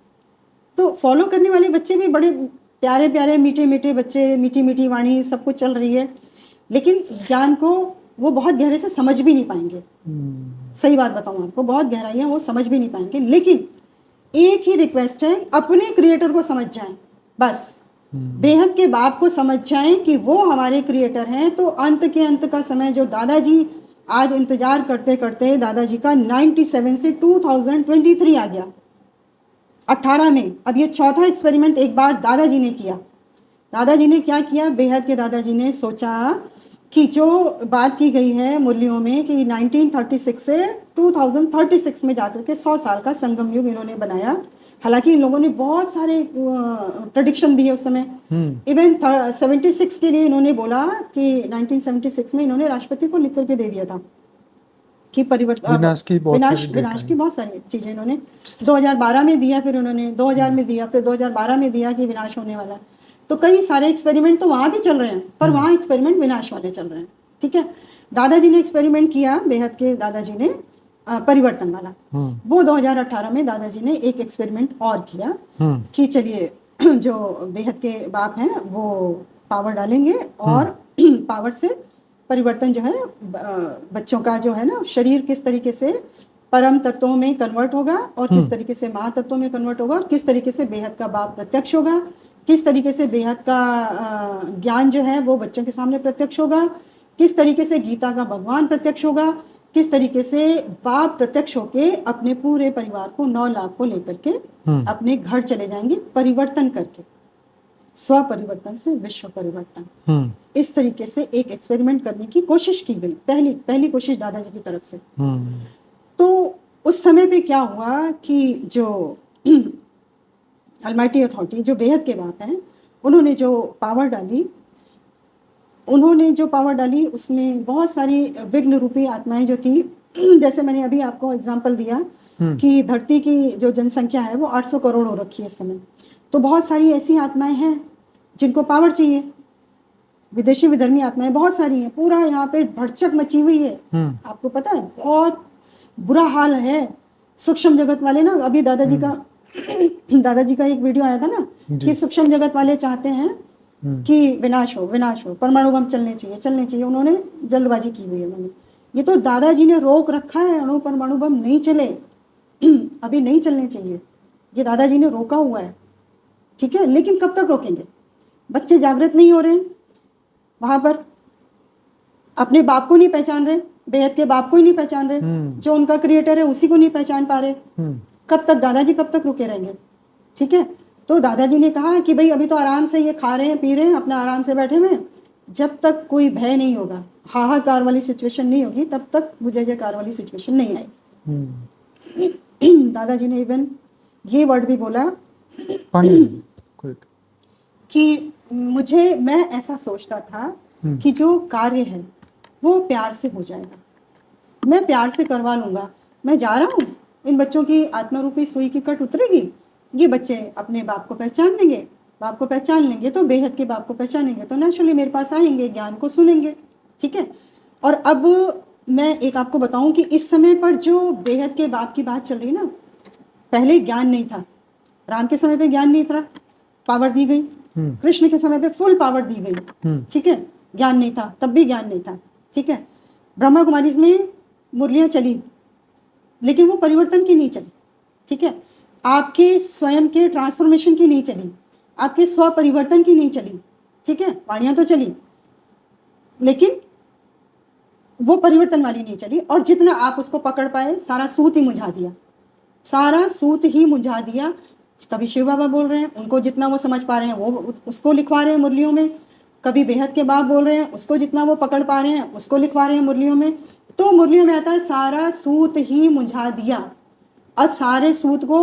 तो फॉलो करने वाले बच्चे भी बड़े प्यारे प्यारे मीठे मीठे बच्चे, मीठी मीठी वाणी सब कुछ चल रही है, लेकिन ज्ञान को वो बहुत गहरे से समझ भी नहीं पाएंगे। सही बात बताऊं आपको, बहुत गहराई है, वो समझ भी नहीं पाएंगे। लेकिन एक ही रिक्वेस्ट है, अपने क्रिएटर को समझ जाएं, बस बेहद के बाप को समझ जाएं कि वो हमारे क्रिएटर हैं। तो अंत के अंत का समय जो दादाजी आज इंतजार करते करते दादाजी का 97 से 2023 आ गया 18 में। अब ये चौथा एक्सपेरिमेंट एक बार दादाजी ने किया। दादाजी ने क्या किया, बेहद के दादाजी ने सोचा कि जो बात की गई है मुरलियों में कि 1936 से 2036 में जाकर के 100 साल का संगम युग इन्होंने बनाया। हालांकि इन लोगों ने बहुत सारे प्रेडिक्शन दिए उस समय। इवन 76 के लिए इन्होंने बोला कि 1976 में इन्होंने राष्ट्रपति को लिख करके दे दिया था कि परिवर्तन विनाश की बहुत सारी चीज़ें इन्होंने 2012 में दिया, फिर उन्होंने 2000 में दिया, फिर 2012 में दिया कि विनाश होने वाला है। तो कई सारे एक्सपेरिमेंट तो वहाँ भी चल रहे हैं, पर वहाँ एक्सपेरिमेंट विनाश वाले चल रहे हैं। ठीक है, दादाजी ने एक्सपेरिमेंट किया, बेहद के दादाजी ने परिवर्तन वाला। वो 2018 में दादाजी ने एक एक्सपेरिमेंट और किया कि चलिए जो बेहद के बाप हैं वो पावर डालेंगे और पावर से परिवर्तन जो है बच्चों का जो है ना शरीर किस तरीके से परम तत्वों में कन्वर्ट होगा और किस तरीके से महातत्वों में कन्वर्ट होगा और किस तरीके से बेहद का बाप प्रत्यक्ष होगा, किस तरीके से बेहद का ज्ञान जो है वो बच्चों के सामने प्रत्यक्ष होगा, किस तरीके से गीता का भगवान प्रत्यक्ष होगा, किस तरीके से बाप प्रत्यक्ष होके अपने पूरे परिवार को 9 लाख को लेकर के अपने घर चले जाएंगे परिवर्तन करके, स्व परिवर्तन से विश्व परिवर्तन। इस तरीके से एक एक्सपेरिमेंट करने की कोशिश की गई, पहली कोशिश दादाजी की तरफ से। तो उस समय पे क्या हुआ कि जो अलमाइटी अथॉरिटी, जो बेहद के बाप हैं, उन्होंने जो पावर डाली उसमें बहुत सारी विघ्न रूपी आत्माएं जो थी, जैसे मैंने अभी आपको एग्जांपल दिया कि धरती की जो जनसंख्या है वो 800 करोड़ हो रखी है इस समय। तो बहुत सारी ऐसी आत्माएं हैं जिनको पावर चाहिए, विदेशी विधर्मी आत्माएं बहुत सारी हैं, पूरा यहाँ पे भरचक मची हुई है। आपको पता है बहुत बुरा हाल है। सूक्ष्म जगत वाले ना, अभी दादाजी का एक वीडियो आया था ना कि सूक्ष्म जगत वाले चाहते हैं कि विनाश हो, परमाणु बम चलने चाहिए। उन्होंने जल्दबाजी की हुई है उन्होंने। ये तो दादाजी ने रोक रखा है, अणु परमाणु बम नहीं चले, अभी नहीं चलने चाहिए, ये दादाजी ने रोका हुआ है, ठीक है। लेकिन कब तक रोकेंगे? बच्चे जागृत नहीं हो रहे हैं, वहां पर अपने बाप को नहीं पहचान रहे, बेहद के बाप को ही नहीं पहचान रहे, जो उनका क्रिएटर है उसी को नहीं पहचान पा रहे। कब तक दादाजी कब तक रुके रहेंगे? ठीक है। तो दादाजी ने कहा कि भाई अभी तो आराम से ये खा रहे हैं, पी रहे हैं, अपना आराम से बैठे हुए, जब तक कोई भय नहीं होगा, हाहाकार वाली सिचुएशन नहीं होगी, तब तक मुझे जयकार वाली सिचुएशन नहीं आएगी। दादाजी ने इवन ये वर्ड भी बोला कि मैं ऐसा सोचता था कि जो कार्य है वो प्यार से हो जाएगा, मैं प्यार से करवा लूँगा, मैं जा रहा हूँ, इन बच्चों की आत्मा रूपी सुई की कट उतरेगी, ये बच्चे अपने बाप को पहचान लेंगे, तो बेहद के बाप को पहचानेंगे तो नेचुरली मेरे पास आएंगे, ज्ञान को सुनेंगे, ठीक है। और अब मैं एक आपको बताऊं कि इस समय पर जो बेहद के बाप की बात चल रही ना, पहले ज्ञान नहीं था, राम के समय पे ज्ञान नहीं था, पावर दी गई, कृष्ण के समय पे फुल पावर दी गई, ठीक है, ज्ञान नहीं था, तब भी ज्ञान नहीं था, ठीक है। ब्रह्मा कुमारी में मुरलियाँ चली, लेकिन वो परिवर्तन की नहीं चली, ठीक है, आपके स्वयं के ट्रांसफॉर्मेशन की नहीं चली, आपके स्व परिवर्तन की नहीं चली, ठीक है। वाणियाँ तो चली लेकिन वो परिवर्तन वाली नहीं चली, और जितना आप उसको पकड़ पाए सारा सूत ही मुझा दिया। कभी शिव बाबा बोल रहे हैं, उनको जितना वो समझ पा रहे हैं वो उसको लिखवा रहे हैं मुरलियों में, कभी बेहद के बाप बोल रहे हैं, उसको जितना वो पकड़ पा रहे हैं उसको लिखवा रहे हैं मुरलियों में। तो मुरलियों में आता है सारा सूत ही मुझा दिया, और सारे सूत को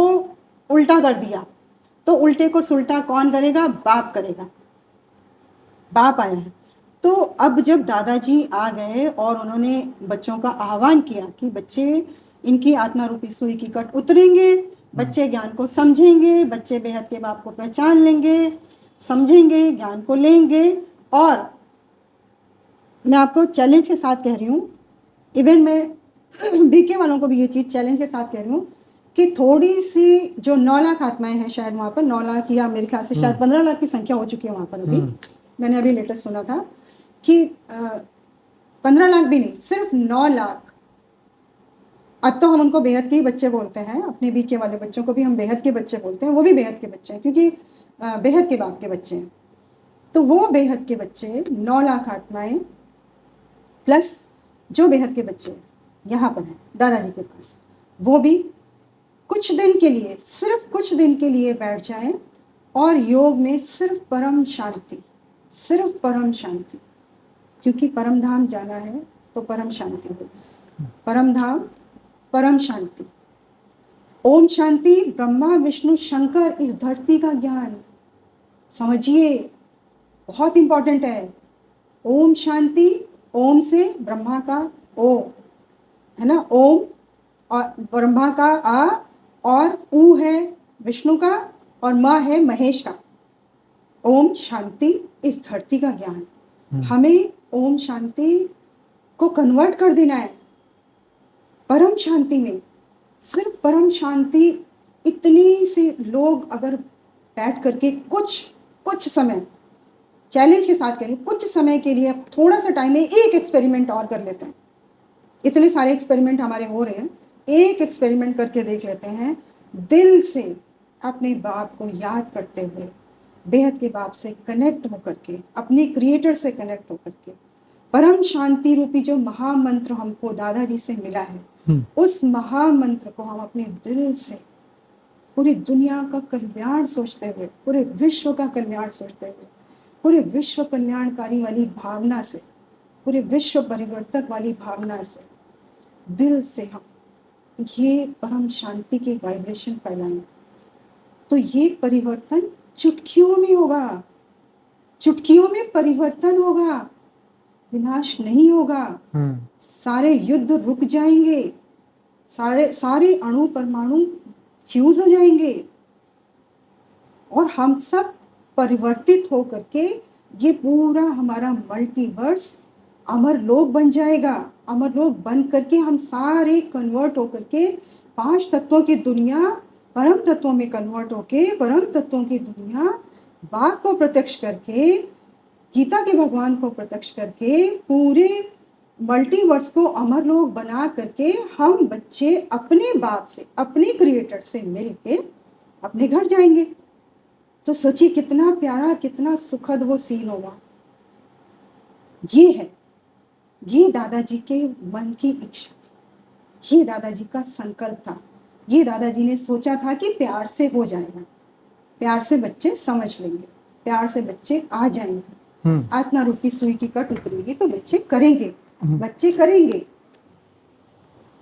उल्टा कर दिया। तो उल्टे को सुल्टा कौन करेगा? बाप करेगा, बाप आया है। तो अब जब दादाजी आ गए और उन्होंने बच्चों का आह्वान किया कि बच्चे, इनकी आत्मा रूपी सुई की कट उतरेंगे, बच्चे ज्ञान को समझेंगे, बच्चे बेहद के बाप को पहचान लेंगे, समझेंगे, ज्ञान को लेंगे। और मैं आपको चैलेंज के साथ कह रही हूँ, इवन मैं बीके वालों को भी ये चीज़ चैलेंज के साथ कह रही हूँ कि थोड़ी सी जो 9 लाख आत्माएं हैं, शायद वहाँ पर 9 लाख या मेरे ख्याल से शायद 15 लाख की संख्या हो चुकी है वहाँ पर अभी। मैंने अभी लेटेस्ट सुना था कि 15 लाख भी नहीं, सिर्फ 9 लाख। अब तो हम उनको बेहद के ही बच्चे बोलते हैं, अपने बीके वाले बच्चों को भी हम बेहद के बच्चे बोलते हैं, वो भी बेहद के बच्चे हैं क्योंकि बेहद के बाप के बच्चे हैं। तो वो बेहद के बच्चे 9 लाख आत्माएं प्लस जो बेहद के बच्चे यहाँ पर हैं दादाजी के पास, वो भी कुछ दिन के लिए, सिर्फ कुछ दिन के लिए बैठ जाएं और योग में सिर्फ परम शांति, क्योंकि परम धाम जाना है तो परम शांति होगी। परम धाम, परम शांति, ओम शांति, ब्रह्मा विष्णु शंकर, इस धरती का ज्ञान समझिए, बहुत इंपॉर्टेंट है। ओम शांति, ओम से ब्रह्मा का ओ है ना, ओम, और ब्रह्मा का आ, और ऊ है विष्णु का, और म है महेश का। ओम शांति, इस धरती का ज्ञान। हमें ओम शांति को कन्वर्ट कर देना है परम शांति में। सिर्फ परम शांति, इतनी से लोग अगर बैठ करके कुछ समय, चैलेंज के साथ करें, कुछ समय के लिए थोड़ा सा टाइम में एक एक्सपेरिमेंट और कर लेते हैं। इतने सारे एक्सपेरिमेंट हमारे हो रहे हैं, एक एक्सपेरिमेंट करके देख लेते हैं, दिल से अपने बाप को याद करते हुए, बेहद के बाप से कनेक्ट होकर के, अपने क्रिएटर से कनेक्ट होकर के, परम शांति रूपी जो महामंत्र हमको दादाजी से मिला है, उस महामंत्र को हम अपने दिल से पूरी दुनिया का कल्याण सोचते हुए, पूरे विश्व का कल्याण सोचते हुए, पूरे विश्व कल्याणकारी वाली भावना से, पूरे विश्व परिवर्तक वाली भावना से, दिल से हम ये परम शांति की वाइब्रेशन फैलाएं, तो ये परिवर्तन चुटकियों में होगा। चुटकियों में परिवर्तन होगा, विनाश नहीं होगा। सारे युद्ध रुक जाएंगे, सारे अणु परमाणु फ्यूज हो जाएंगे और हम सब परिवर्तित हो करके ये पूरा हमारा मल्टीवर्स अमर लोक बन जाएगा। अमर लोक बन करके हम सारे कन्वर्ट हो करके 5 तत्वों की दुनिया परम तत्वों में कन्वर्ट होके परम तत्वों की दुनिया बाप को प्रत्यक्ष करके, गीता के भगवान को प्रत्यक्ष करके, पूरे मल्टीवर्स को अमर लोक बना करके हम बच्चे अपने बाप से, अपने क्रिएटर से मिलके अपने घर जाएंगे। तो सोचिए कितना प्यारा, कितना सुखद वो सीन होगा। ये दादाजी के मन की इच्छा थी, ये दादाजी का संकल्प था, ये दादाजी ने सोचा था कि प्यार से हो जाएगा, प्यार से बच्चे समझ लेंगे, प्यार से बच्चे आ जाएंगे, आत्मा रूपी सुई की कट उतरेगी तो बच्चे करेंगे, बच्चे करेंगे।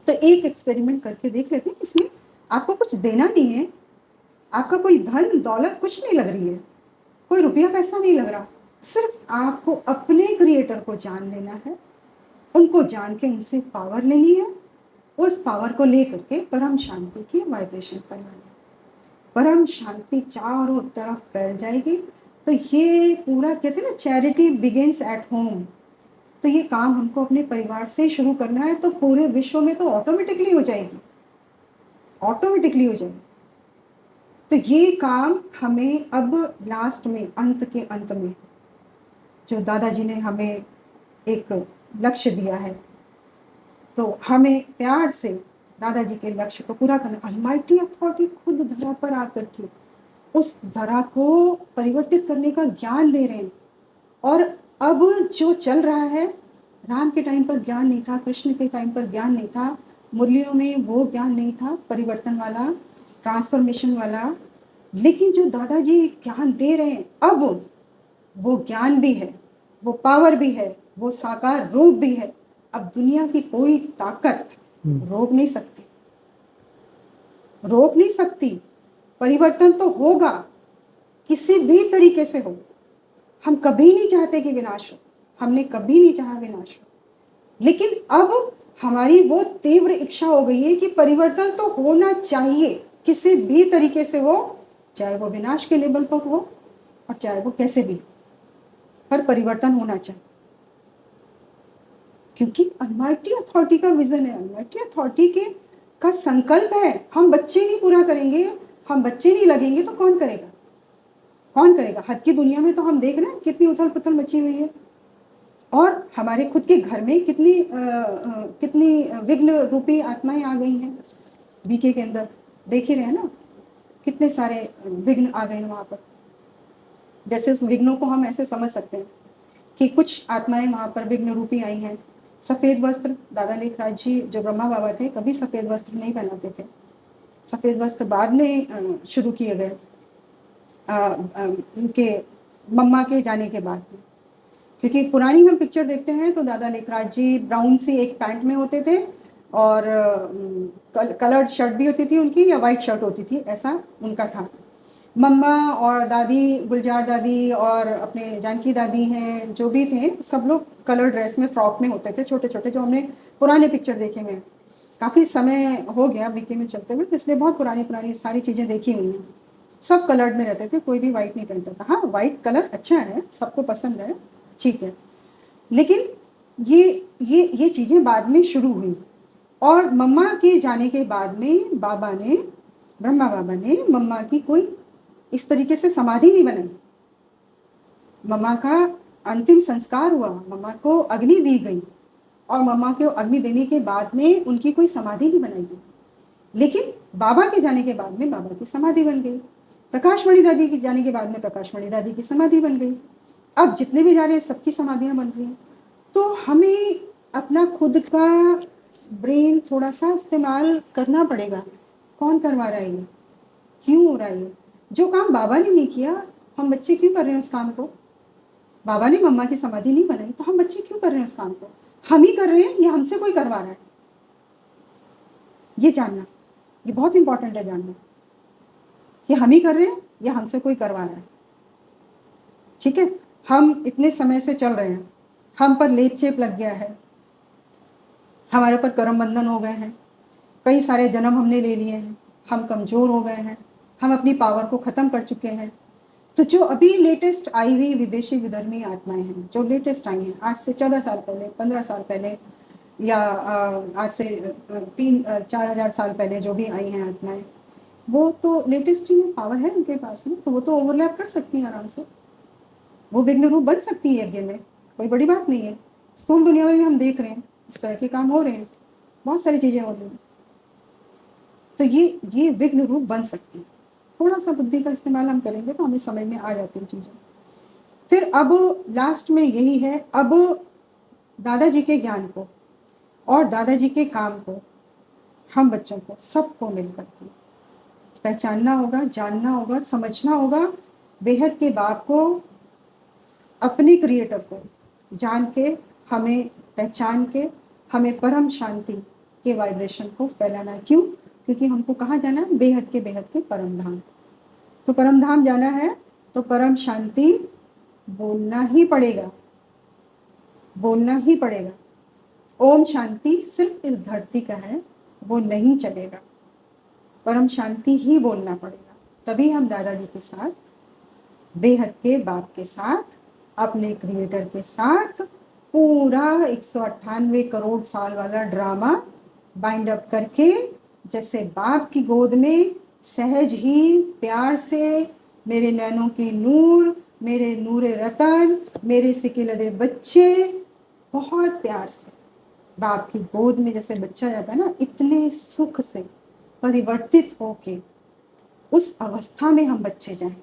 तो एक एक्सपेरिमेंट करके देख लेते हैं। इसमें आपको कुछ देना नहीं है, आपका कोई धन दौलत कुछ नहीं लग रही है, कोई रुपया पैसा नहीं लग रहा, सिर्फ आपको अपने क्रिएटर को जान लेना है, उनको जान के उनसे पावर लेनी है, उस पावर को लेकर के परम शांति की वाइब्रेशन फैलानी है। परम शांति चारों तरफ फैल जाएगी। तो ये पूरा कहते हैं ना, चैरिटी बिगिंस एट होम। तो ये काम हमको अपने परिवार से शुरू करना है, तो पूरे विश्व में तो ऑटोमेटिकली हो जाएगी, ऑटोमेटिकली हो जाएगी। तो ये काम हमें अब लास्ट में, अंत के अंत में, जो दादाजी ने हमें एक लक्ष्य दिया है, तो हमें प्यार से दादाजी के लक्ष्य को पूरा करना। अलमाइटी अथॉरिटी खुद धरा पर आकर के उस धरा को परिवर्तित करने का ज्ञान दे रहे हैं। और अब जो चल रहा है, राम के टाइम पर ज्ञान नहीं था, कृष्ण के टाइम पर ज्ञान नहीं था, मुरलियों में वो ज्ञान नहीं था परिवर्तन वाला, ट्रांसफॉर्मेशन वाला, लेकिन जो दादाजी ज्ञान दे रहे हैं अब वो ज्ञान भी है, वो पावर भी है, वो साकार रूप भी है। अब दुनिया की कोई ताकत रोक नहीं सकती, रोक नहीं सकती। परिवर्तन तो होगा, किसी भी तरीके से हो। हम कभी नहीं चाहते कि विनाश हो, हमने कभी नहीं चाहा विनाश हो, लेकिन अब हमारी वो तीव्र इच्छा हो गई है कि परिवर्तन तो होना चाहिए, किसी भी तरीके से हो, चाहे वो विनाश के लेवल पर हो और चाहे वो कैसे भी, पर परिवर्तन होना चाहिए। क्योंकि अलमाइटी अथॉरिटी का विजन है, अलमाइटी अथॉरिटी के का संकल्प है। हम बच्चे नहीं पूरा करेंगे, हम बच्चे नहीं लगेंगे तो कौन करेगा, कौन करेगा। हद की दुनिया में तो हम देख रहे हैं कितनी उथल पुथल मची हुई है, और हमारे खुद के घर में कितनी विघ्न रूपी आत्माएं आ गई हैं। बीके के अंदर देख ही रहे हैं ना, कितने सारे विघ्न आ गए हैं वहाँ पर। जैसे उस विघ्नों को हम ऐसे समझ सकते हैं कि कुछ आत्माएं वहाँ पर विघ्न रूपी आई हैं। सफ़ेद वस्त्र, दादा लेखराज जी जो ब्रह्मा बाबा थे कभी सफ़ेद वस्त्र नहीं पहनाते थे, सफ़ेद वस्त्र बाद में शुरू किए गए उनके मम्मा के जाने के बाद में। क्योंकि पुरानी हम पिक्चर देखते हैं तो दादा लेखराज जी ब्राउन सी एक पैंट में होते थे और कलर्ड शर्ट भी होती थी उनकी, या वाइट शर्ट होती थी, ऐसा उनका था। मम्मा और दादी, गुलजार दादी और अपने जानकी दादी हैं, जो भी थे, सब लोग कलर ड्रेस में, फ्रॉक में होते थे, छोटे छोटे, जो हमने पुराने पिक्चर देखे हुए हैं। काफ़ी समय हो गया बीके में चलते हुए, इसलिए बहुत पुरानी सारी चीज़ें देखी हुई हैं। सब कलर्ड में रहते थे, कोई भी वाइट नहीं पहनता था। हाँ, वाइट कलर अच्छा है, सबको पसंद है, ठीक है, लेकिन ये चीज़ें बाद में शुरू हुई। और मम्मा के जाने के बाद में ब्रह्मा बाबा ने मम्मा की कोई इस तरीके से समाधि नहीं बनाई। मम्मा का अंतिम संस्कार हुआ, मम्मा को अग्नि दी गई, और मम्मा को अग्नि देने के बाद में उनकी कोई समाधि नहीं बनाई गई। लेकिन बाबा के जाने के बाद में बाबा की समाधि बन गई। प्रकाशमणि दादी के जाने के बाद में प्रकाशमणि दादी की समाधि बन गई। अब जितने भी जा रहे हैं सबकी समाधियाँ बन रही हैं। तो हमें अपना खुद का ब्रेन थोड़ा सा इस्तेमाल करना पड़ेगा। कौन करवा रहा है ये? क्यों हो रहा है ये? जो काम बाबा ने नहीं किया, हम बच्चे क्यों कर रहे हैं उस काम को? बाबा ने मम्मा की समाधि नहीं बनाई, तो हम बच्चे क्यों कर रहे हैं उस काम को? हम ही कर रहे हैं या हमसे कोई करवा रहा है? ये जानना, ये बहुत इंपॉर्टेंट है जानना कि हम ही कर रहे हैं या हमसे कोई करवा रहा है। ठीक है, हम इतने समय से चल रहे हैं, हम पर लेप चेप लग गया है, हमारे ऊपर करम बंधन हो गए हैं, कई सारे जन्म हमने ले लिए हैं, हम कमज़ोर हो गए हैं, हम अपनी पावर को ख़त्म कर चुके हैं। तो जो अभी लेटेस्ट आई हुई विदेशी विधर्मी आत्माएं हैं, जो लेटेस्ट आई हैं, आज से 14 साल पहले, 15 साल पहले, या आज से 3-4 हज़ार साल पहले जो भी आई हैं आत्माएं, वो तो लेटेस्ट ही है, पावर है उनके पास में, तो वो तो ओवरलैप कर सकती हैं आराम से। वो विघ्न रूप बन सकती है यज्ञ में, कोई बड़ी बात नहीं है। स्थूल दुनिया में भी हम देख रहे हैं इस तरह के काम हो रहे हैं, बहुत सारी चीज़ें हो रही हैं। तो ये विघ्न रूप बन सकती है। थोड़ा सा बुद्धि का इस्तेमाल हम करेंगे तो हमें समझ में आ जाती हैं चीज़ें। फिर अब लास्ट में यही है, अब दादाजी के ज्ञान को और दादाजी के काम को हम बच्चों को सबको मिलकर के पहचानना होगा, जानना होगा, समझना होगा। बेहद के बाप को, अपने क्रिएटर को जान के, हमें पहचान के, हमें परम शांति के वाइब्रेशन को फैलाना। क्यों? क्योंकि हमको कहाँ जाना है? बेहद के परम धाम। तो परम धाम जाना है तो परम शांति बोलना ही पड़ेगा, बोलना ही पड़ेगा। ओम शांति सिर्फ इस धरती का है, वो नहीं चलेगा, परम शांति ही बोलना पड़ेगा। तभी हम दादाजी के साथ, बेहद के बाप के साथ, अपने क्रिएटर के साथ पूरा 198 करोड़ साल वाला ड्रामा बाइंड अप करके, जैसे बाप की गोद में सहज ही प्यार से, मेरे नैनों की नूर, मेरे नूरे रतन, मेरे सिकिलदे बच्चे, बहुत प्यार से बाप की गोद में जैसे बच्चा जाता है ना, इतने सुख से परिवर्तित होके उस अवस्था में हम बच्चे जाएं,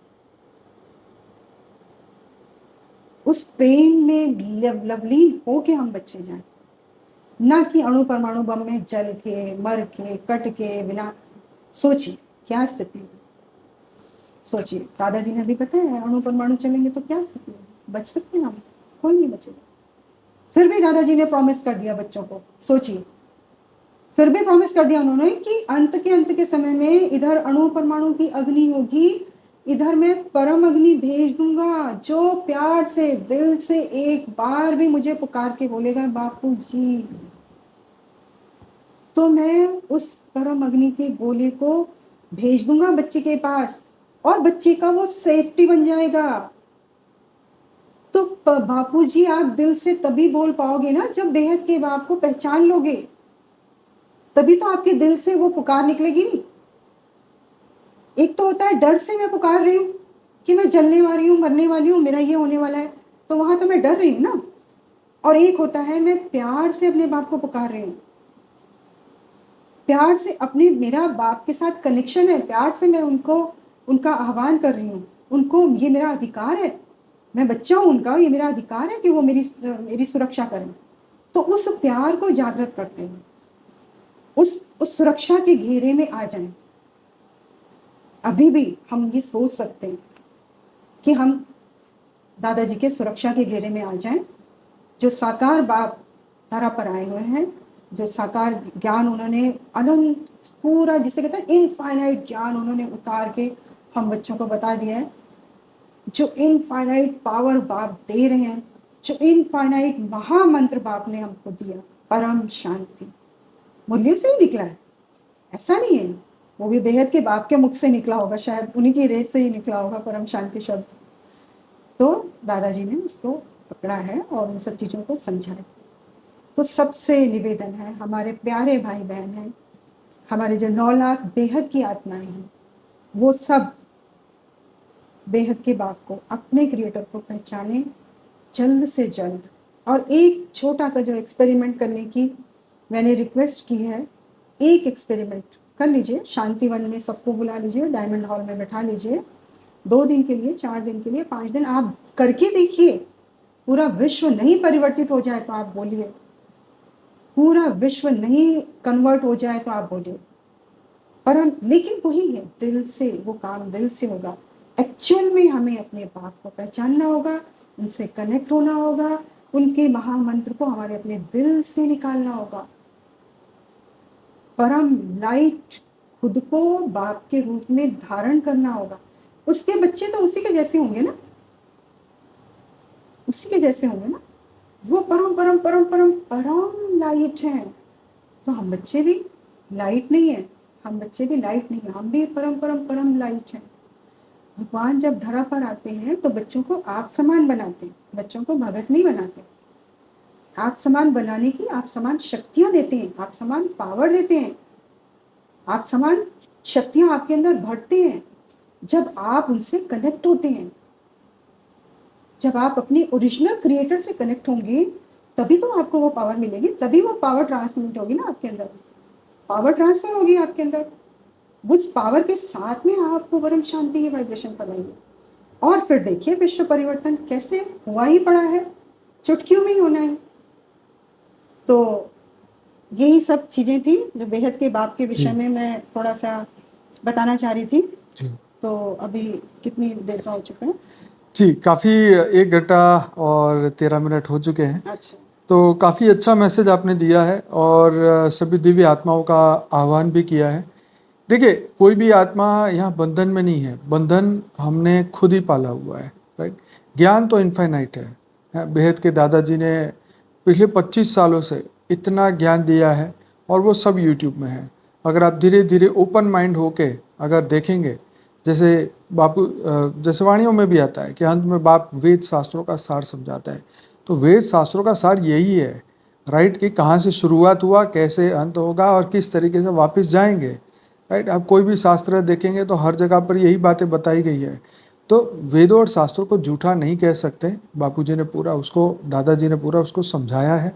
उस प्रेम में लवलीन होके हम बच्चे जाएं, ना कि अणु परमाणु बम में जल के, मर के, कट के बिना। सोचिए क्या स्थिति है, सोचिए। दादाजी ने अभी बताया अणु परमाणु चलेंगे तो क्या स्थिति है, बच सकते हैं हम? कोई नहीं बचेगा। फिर भी दादाजी ने प्रॉमिस कर दिया बच्चों को, सोचिए, फिर भी प्रॉमिस कर दिया उन्होंने कि अंत के समय में इधर अणु परमाणु की अग्नि होगी, इधर मैं परम अग्नि भेज दूंगा। जो प्यार से दिल से एक बार भी मुझे पुकार के बोलेगा बापू जी, तो मैं उस परम अग्नि के गोले को भेज दूंगा बच्चे के पास, और बच्चे का वो सेफ्टी बन जाएगा। तो बापू जी आप दिल से तभी बोल पाओगे ना जब बेहद के बाप को पहचान लोगे, तभी तो आपके दिल से वो पुकार निकलेगी। नहीं, एक तो होता है डर से मैं पुकार रही हूँ कि मैं जलने वाली हूँ, मरने वाली हूँ, मेरा ये होने वाला है, तो वहां तो मैं डर रही हूँ ना। और एक होता है मैं प्यार से अपने बाप को पुकार रही हूँ, प्यार से अपने, मेरा बाप के साथ कनेक्शन है, प्यार से मैं उनको, उनका आह्वान कर रही हूँ, उनको, ये मेरा अधिकार है, मैं बच्चा हूँ उनका, ये मेरा अधिकार है कि वो मेरी सुरक्षा करें। तो उस प्यार को जागृत करते हुए उस सुरक्षा के घेरे में आ जाएं। अभी भी हम ये सोच सकते हैं कि हम दादाजी के सुरक्षा के घेरे में आ जाएं। जो साकार बाप धरा पर आए हुए हैं, जो साकार ज्ञान उन्होंने अनंत पूरा, जिसे कहते हैं इनफाइनाइट ज्ञान उन्होंने उतार के हम बच्चों को बता दिया है। जो इनफाइनाइट पावर बाप दे रहे हैं, जो इनफाइनाइट महामंत्र बाप ने हमको दिया, परम शांति, मुरलियों से ही निकला है, ऐसा नहीं है, वो भी बेहद के बाप के मुख से निकला होगा, शायद उन्हीं की रेस से ही निकला होगा परम शांति शब्द। तो दादाजी ने उसको पकड़ा है और उन सब चीज़ों को समझा है। तो सबसे निवेदन है, हमारे प्यारे भाई बहन हैं, हमारे जो 9 लाख बेहद की आत्माएं हैं, वो सब बेहद के बाप को, अपने क्रिएटर को पहचाने जल्द से जल्द। और एक छोटा सा जो एक्सपेरिमेंट करने की मैंने रिक्वेस्ट की है, एक एक्सपेरिमेंट कर लीजिए, शांतिवन में सबको बुला लीजिए, डायमंड हॉल में बैठा लीजिए, 2 दिन के लिए, 4 दिन के लिए, 5 दिन आप करके देखिए। पूरा विश्व नहीं परिवर्तित हो जाए तो आप बोलिए, पूरा विश्व नहीं कन्वर्ट हो जाए तो आप बोलिए, पर लेकिन वही है, दिल से वो काम दिल से होगा। एक्चुअल में हमें अपने बाप को पहचानना होगा, उनसे कनेक्ट होना होगा, उनके महामंत्र को हमारे अपने दिल से निकालना होगा। परम लाइट खुद को बाप के रूप में धारण करना होगा। उसके बच्चे तो उसी के जैसे होंगे ना, उसी के जैसे होंगे ना। वो परम परम परम परम परम लाइट हैं, तो हम बच्चे भी लाइट नहीं है, हम बच्चे भी लाइट नहीं है, हम भी परम परम परम लाइट हैं। भगवान जब धरा पर आते हैं तो बच्चों को आप समान बनाते हैं, बच्चों को भगत नहीं बनाते। आप समान बनाने की आप समान शक्तियां देते हैं, आप समान पावर देते हैं, आप समान शक्तियां आपके अंदर भरते हैं जब आप उनसे कनेक्ट होते हैं। जब आप अपने ओरिजिनल क्रिएटर से कनेक्ट होंगे तभी तो आपको वो पावर मिलेगी, तभी वो पावर ट्रांसमिट होगी ना आपके अंदर, पावर ट्रांसफर होगी आपके अंदर। उस पावर के साथ में आप वो परम शांति की वाइब्रेशन फैलाइए और फिर देखिए विश्व परिवर्तन कैसे हुआ ही पड़ा है, चुटकियों में ही होना है। तो यही सब चीज़ें थी जो बेहद के बाप के विषय में मैं थोड़ा सा बताना चाह रही थी। जी तो अभी कितनी देर का हो चुका है? जी, काफ़ी 1 घंटा और 13 मिनट हो चुके हैं। अच्छा, तो काफ़ी अच्छा मैसेज आपने दिया है और सभी दिव्य आत्माओं का आह्वान भी किया है। देखिए, कोई भी आत्मा यहाँ बंधन में नहीं है, बंधन हमने खुद ही पाला हुआ है, राइट। ज्ञान तो इनफाइनाइट है। बेहद के दादाजी ने पिछले 25 सालों से इतना ज्ञान दिया है और वो सब यूट्यूब में है। अगर आप धीरे धीरे ओपन माइंड होके अगर देखेंगे, जैसे बापू जैसे वाणियों में भी आता है कि अंत में बाप वेद शास्त्रों का सार समझाता है, तो वेद शास्त्रों का सार यही है, राइट, कि कहाँ से शुरुआत हुआ, कैसे अंत होगा और किस तरीके से वापस जाएंगे, राइट। आप कोई भी शास्त्र देखेंगे तो हर जगह पर यही बातें बताई गई है। तो वेदों और शास्त्रों को झूठा नहीं कह सकते। बापूजी ने पूरा उसको, दादाजी ने पूरा उसको समझाया है।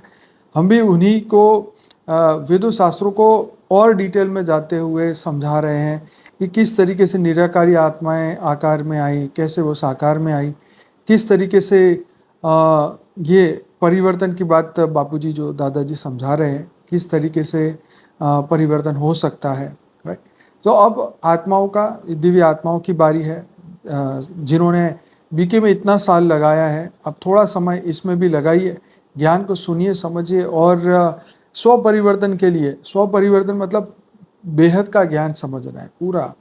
हम भी उन्हीं को वेदों शास्त्रों को और डिटेल में जाते हुए समझा रहे हैं कि किस तरीके से निराकारी आत्माएं आकार में आई, कैसे वो साकार में आई, किस तरीके से ये परिवर्तन की बात बापूजी जो दादाजी समझा रहे हैं, किस तरीके से परिवर्तन हो सकता है, राइट। तो अब आत्माओं का, दिव्य आत्माओं की बारी है, जिन्होंने बीके में इतना साल लगाया है, अब थोड़ा समय इसमें भी लगाइए, ज्ञान को सुनिए, समझिए और स्व परिवर्तन के लिए, स्व परिवर्तन मतलब बेहद का ज्ञान समझना है पूरा।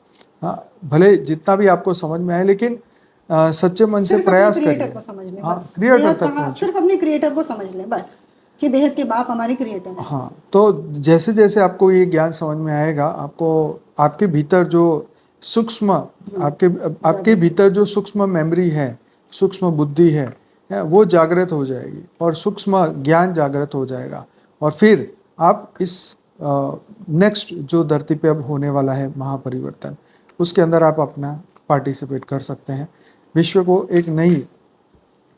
हाँ, भले जितना भी आपको समझ में आए, लेकिन सच्चे मन से सिर्फ अपने प्रयास क्रिएटर करिए। को समझ लें हाँ, बस। क्रिएटर बेहद तक कहा, पहुँचे। सिर्फ अपने क्रिएटर को समझ लें बस, कि बेहद के बाप हमारे क्रिएटर हैं। हाँ, तो जैसे जैसे आपको ये ज्ञान समझ में आएगा, आपको आपके भीतर जो सूक्ष्म, आपके भीतर जो सूक्ष्म मेमोरी है, सूक्ष्म बुद्धि है, वो जागृत हो जाएगी और सूक्ष्म ज्ञान जागृत हो जाएगा। और फिर आप इस नेक्स्ट जो धरती पे अब होने वाला है महापरिवर्तन, उसके अंदर आप अपना पार्टिसिपेट कर सकते हैं। विश्व को एक नई,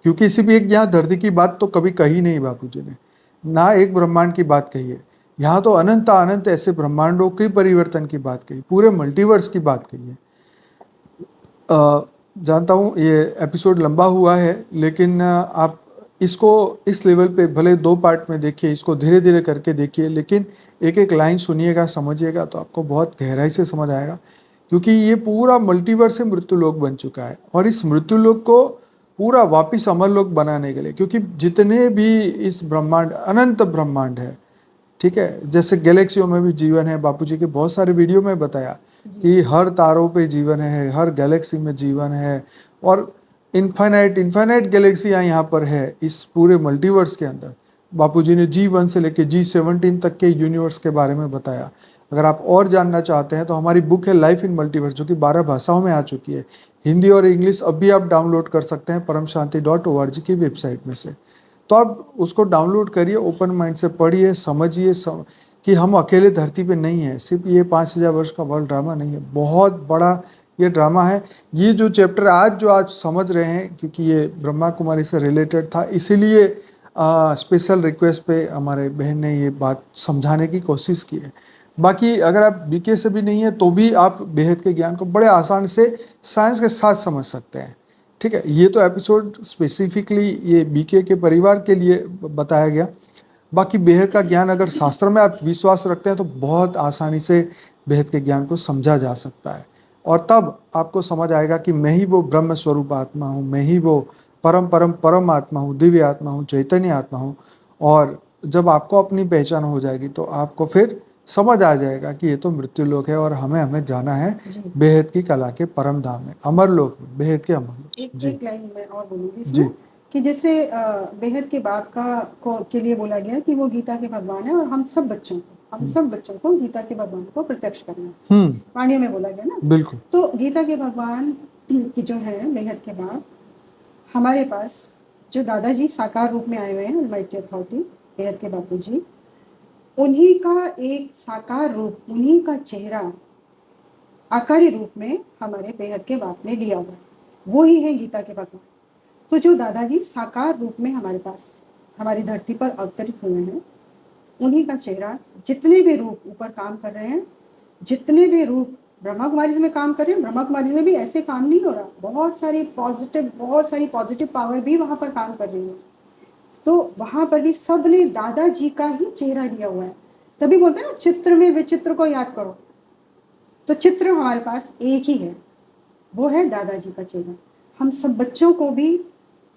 क्योंकि इसी भी एक यहाँ धरती की बात तो कभी कही नहीं बापूजी ने, ना एक ब्रह्मांड की बात कही है, यहाँ तो अनंत अनंत ऐसे ब्रह्मांडों के परिवर्तन की बात कही, पूरे मल्टीवर्स की बात कही है। जानता हूँ ये एपिसोड लंबा हुआ है, लेकिन आप इसको इस लेवल पे भले 2 पार्ट में देखिए, इसको धीरे धीरे करके देखिए, लेकिन एक एक लाइन सुनिएगा, समझिएगा तो आपको बहुत गहराई से समझ आएगा। क्योंकि ये पूरा मल्टीवर्स से मृत्युलोक बन चुका है और इस मृत्युलोक को पूरा वापिस अमरलोक बनाने के लिए, क्योंकि जितने भी इस ब्रह्मांड, अनंत ब्रह्मांड है, ठीक है, जैसे गैलेक्सियों में भी जीवन है, बापूजी के बहुत सारे वीडियो में बताया कि हर तारों पे जीवन है, हर गैलेक्सी में जीवन है और इनफाइनाइट गैलेक्सियाँ यहाँ पर है इस पूरे मल्टीवर्स के अंदर। बापूजी ने G1 से लेके G17 तक के यूनिवर्स के बारे में बताया। अगर आप और जानना चाहते हैं तो हमारी बुक है लाइफ इन मल्टीवर्स, जो कि 12 भाषाओं में आ चुकी है, हिंदी और इंग्लिश अब भी आप डाउनलोड कर सकते हैं paramshanti.org की वेबसाइट में से। तो आप उसको डाउनलोड करिए, ओपन माइंड से पढ़िए, समझिए कि हम अकेले धरती पे नहीं हैं। सिर्फ ये 5000 वर्ष का वर्ल्ड ड्रामा नहीं है, बहुत बड़ा ये ड्रामा है। ये जो चैप्टर आज समझ रहे हैं, क्योंकि ये ब्रह्मा कुमारी से रिलेटेड था, इसीलिए स्पेशल रिक्वेस्ट पे हमारे बहन ने ये बात समझाने की कोशिश की है। बाकी अगर आप बीके से भी नहीं है तो भी आप बेहद के ज्ञान को बड़े आसान से साइंस के साथ समझ सकते हैं। ठीक है, ये तो एपिसोड स्पेसिफिकली ये बीके के परिवार के लिए बताया गया। बाकी बेहद का ज्ञान अगर शास्त्र में आप विश्वास रखते हैं तो बहुत आसानी से बेहद के ज्ञान को समझा जा सकता है, और तब आपको समझ आएगा कि मैं ही वो ब्रह्म स्वरूप आत्मा हूँ, मैं ही वो परम परम परम आत्मा हूँ, दिव्य आत्मा हूँ, चैतन्य आत्मा हूँ। और जब आपको अपनी पहचान हो जाएगी तो आपको फिर समझ आ जाएगा कि ये तो मृत्यु लोक है और हमें हमें जाना है जी बेहद की कला के परम धाम में, अमर लोक में, बेहद के अमर लोक। एक जी एक लाइन मैं और बोलूँगी जी इसमें कि जैसे बेहद के बाप का को के लिए बोला गया कि वो गीता के भगवान है और हम सब बच्चों को गीता के भगवान को प्रत्यक्ष करना है। वाणियों में बोला गया ना। बिल्कुल। तो गीता के भगवान की जो है बेहद के बाप, हमारे पास जो दादाजी साकार रूप में आए हुए हैं, अलमाइटी अथॉरिटी बेहद के बापू जी, उन्हीं का एक साकार रूप, उन्हीं का चेहरा आकारी रूप में हमारे बेहद के बाप ने लिया हुआ है, वो ही है गीता के भगवान। तो जो दादाजी साकार रूप में हमारे पास हमारी धरती पर अवतरित हुए हैं, उन्हीं का चेहरा, जितने भी रूप ऊपर काम कर रहे हैं, जितने भी रूप ब्रह्मा कुमारीज में काम कर रहे हैं, ब्रह्मा कुमारीज में भी ऐसे काम नहीं हो रहा, बहुत सारी पॉजिटिव पावर भी वहाँ पर काम कर रही है। तो वहाँ पर भी सब ने दादाजी का ही चेहरा लिया हुआ है। तभी बोलते हैं ना, चित्र में विचित्र को याद करो। तो चित्र हमारे पास एक ही है, वो है दादाजी का चेहरा। हम सब बच्चों को भी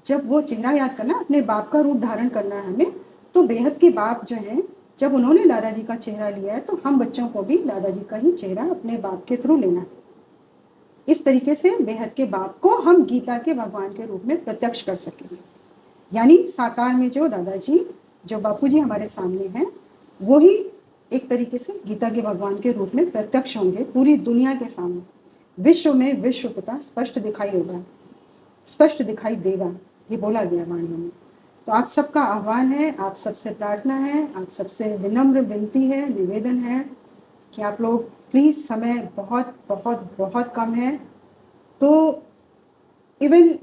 जब वो चेहरा याद करना, अपने बाप का रूप धारण करना है हमें, तो बेहद के बाप जो हैं, जब उन्होंने दादाजी का चेहरा लिया है तो हम बच्चों को भी दादाजी का ही चेहरा अपने बाप के थ्रू लेना है। इस तरीके से बेहद के बाप को हम गीता के भगवान के रूप में प्रत्यक्ष कर सकेंगे। यानी साकार में जो दादाजी, जो बापूजी हमारे सामने हैं, वो ही एक तरीके से गीता के भगवान के रूप में प्रत्यक्ष होंगे पूरी दुनिया के सामने। विश्व में विश्व पिता स्पष्ट दिखाई होगा, स्पष्ट दिखाई देगा, ये बोला गया वाणियों में। तो आप सबका आह्वान है, आप सबसे प्रार्थना है, आप सबसे विनम्र विनती है, निवेदन है कि आप लोग प्लीज़, समय बहुत बहुत बहुत कम है, तो इवन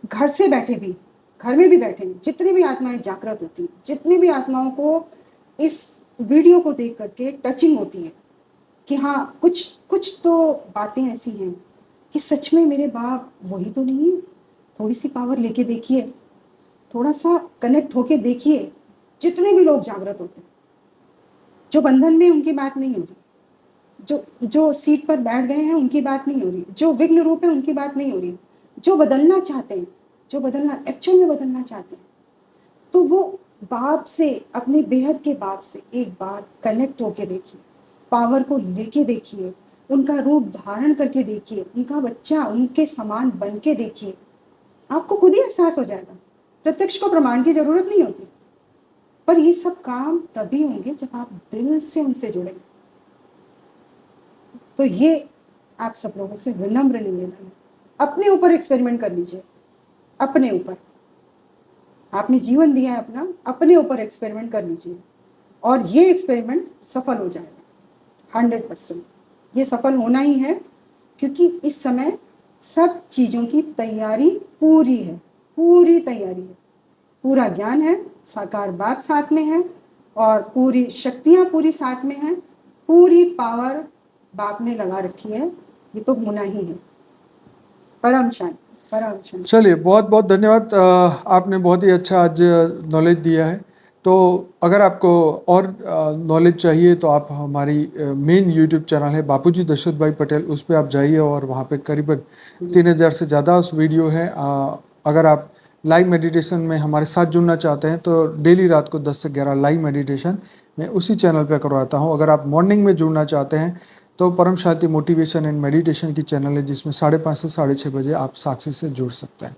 घर से बैठे भी, घर में भी बैठे जितनी भी आत्माएं जागृत होती हैं, जितनी भी आत्माओं को इस वीडियो को देख करके टचिंग होती है कि हाँ, कुछ तो बातें ऐसी हैं कि सच में मेरे बाप वही तो नहीं है। थोड़ी सी पावर लेके देखिए, थोड़ा सा कनेक्ट होके देखिए। जितने भी लोग जागृत होते हैं, जो बंधन में, उनकी बात नहीं हो रही, जो सीट पर बैठ गए हैं उनकी बात नहीं हो रही, जो विघ्न रूप है उनकी बात नहीं हो रही, जो बदलना चाहते हैं, जो बदलना एक्चुअल में बदलना चाहते हैं, तो वो बाप से, अपने बेहद के बाप से एक बार कनेक्ट होके देखिए, पावर को लेके देखिए, उनका रूप धारण करके देखिए, उनका बच्चा उनके समान बन के देखिए। आपको खुद ही एहसास हो जाएगा। प्रत्यक्ष को प्रमाण की जरूरत नहीं होती, पर ये सब काम तभी होंगे जब आप दिल से उनसे जुड़ेंगे। तो ये आप सब लोगों से विनम्र निवेदन है, अपने ऊपर एक्सपेरिमेंट कर लीजिए। अपने ऊपर आपने जीवन दिया है अपना, अपने ऊपर एक्सपेरिमेंट कर लीजिए, और ये एक्सपेरिमेंट सफल हो जाएगा 100%। ये सफल होना ही है, क्योंकि इस समय सब चीज़ों की तैयारी पूरी है, पूरी तैयारी है, पूरा ज्ञान है, साकार बाप साथ में है, और पूरी शक्तियाँ पूरी साथ में हैं, पूरी पावर बाप ने लगा रखी है। ये तो होना ही है। परम शांति, परम शांति। चलिए, बहुत बहुत धन्यवाद। आपने बहुत ही अच्छा आज नॉलेज दिया है। तो अगर आपको और नॉलेज चाहिए तो आप हमारी मेन यूट्यूब चैनल है बापूजी दशरथ भाई पटेल, उस पर आप जाइए और वहाँ पे करीबन 3000 से ज़्यादा उस वीडियो है। अगर आप लाइव मेडिटेशन में हमारे साथ जुड़ना चाहते हैं तो डेली रात को 10 से 11 लाइव मेडिटेशन मैं उसी चैनल पर करवाता हूँ। अगर आप मॉर्निंग में जुड़ना चाहते हैं तो परम शांति मोटिवेशन एंड मेडिटेशन की चैनल है, जिसमें 5:30 से 6:30 बजे आप साक्षी से जुड़ सकते हैं।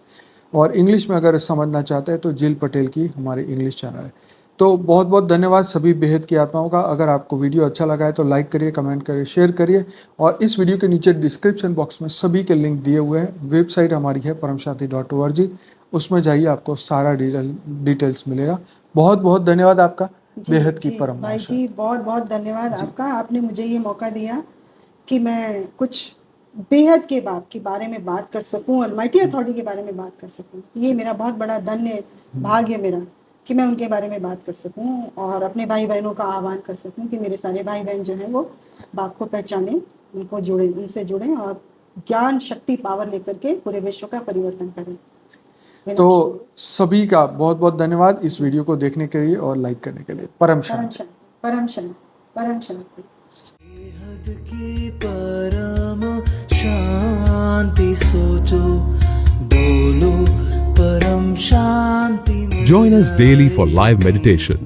और इंग्लिश में अगर समझना चाहते हैं तो जिल पटेल की हमारी इंग्लिश चैनल है। तो बहुत बहुत धन्यवाद सभी बेहद की आत्माओं का। अगर आपको वीडियो अच्छा लगा है तो लाइक करिए, कमेंट करिए, शेयर करिए, और इस वीडियो के नीचे डिस्क्रिप्शन बॉक्स में सभी के लिंक दिए हुए हैं। वेबसाइट हमारी है paramshanti.org, उसमें जाइए, आपको सारा डिटेल्स मिलेगा। बहुत बहुत धन्यवाद आपका। जी बेहद की जी परम भाई आशा। जी, बहुत बहुत धन्यवाद आपका। आपने मुझे ये मौका दिया कि मैं कुछ बेहद के बाप के बारे में बात कर सकूं, अलमाइटी अथॉरिटी के बारे में बात कर सकूं। ये मेरा बहुत बड़ा धन्य भाग्य मेरा कि मैं उनके बारे में बात कर सकूं, और अपने भाई बहनों का आह्वान कर सकूं कि मेरे सारे भाई बहन जो हैं वो बाप को पहचानें, उनको जुड़ें, उनसे जुड़ें, और ज्ञान शक्ति पावर लेकर के पूरे विश्व का परिवर्तन करें। तो सभी का बहुत बहुत धन्यवाद इस वीडियो को देखने के लिए और लाइक करने के लिए। परम परम शांति। शांति, परम शांति, परम शांति। बेहद की परम शांति सोचो, बोलो परम शांति। Join us daily for live meditation,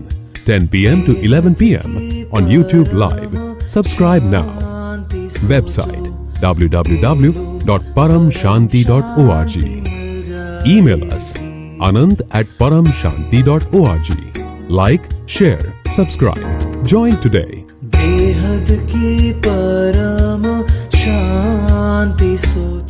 10 p.m. to 11 p.m. on YouTube Live. Subscribe now. Website www.paramshanti.org. Email us anant@paramshanti.org. Like, share, subscribe. Join today. बेहद की परम शांति सोचो।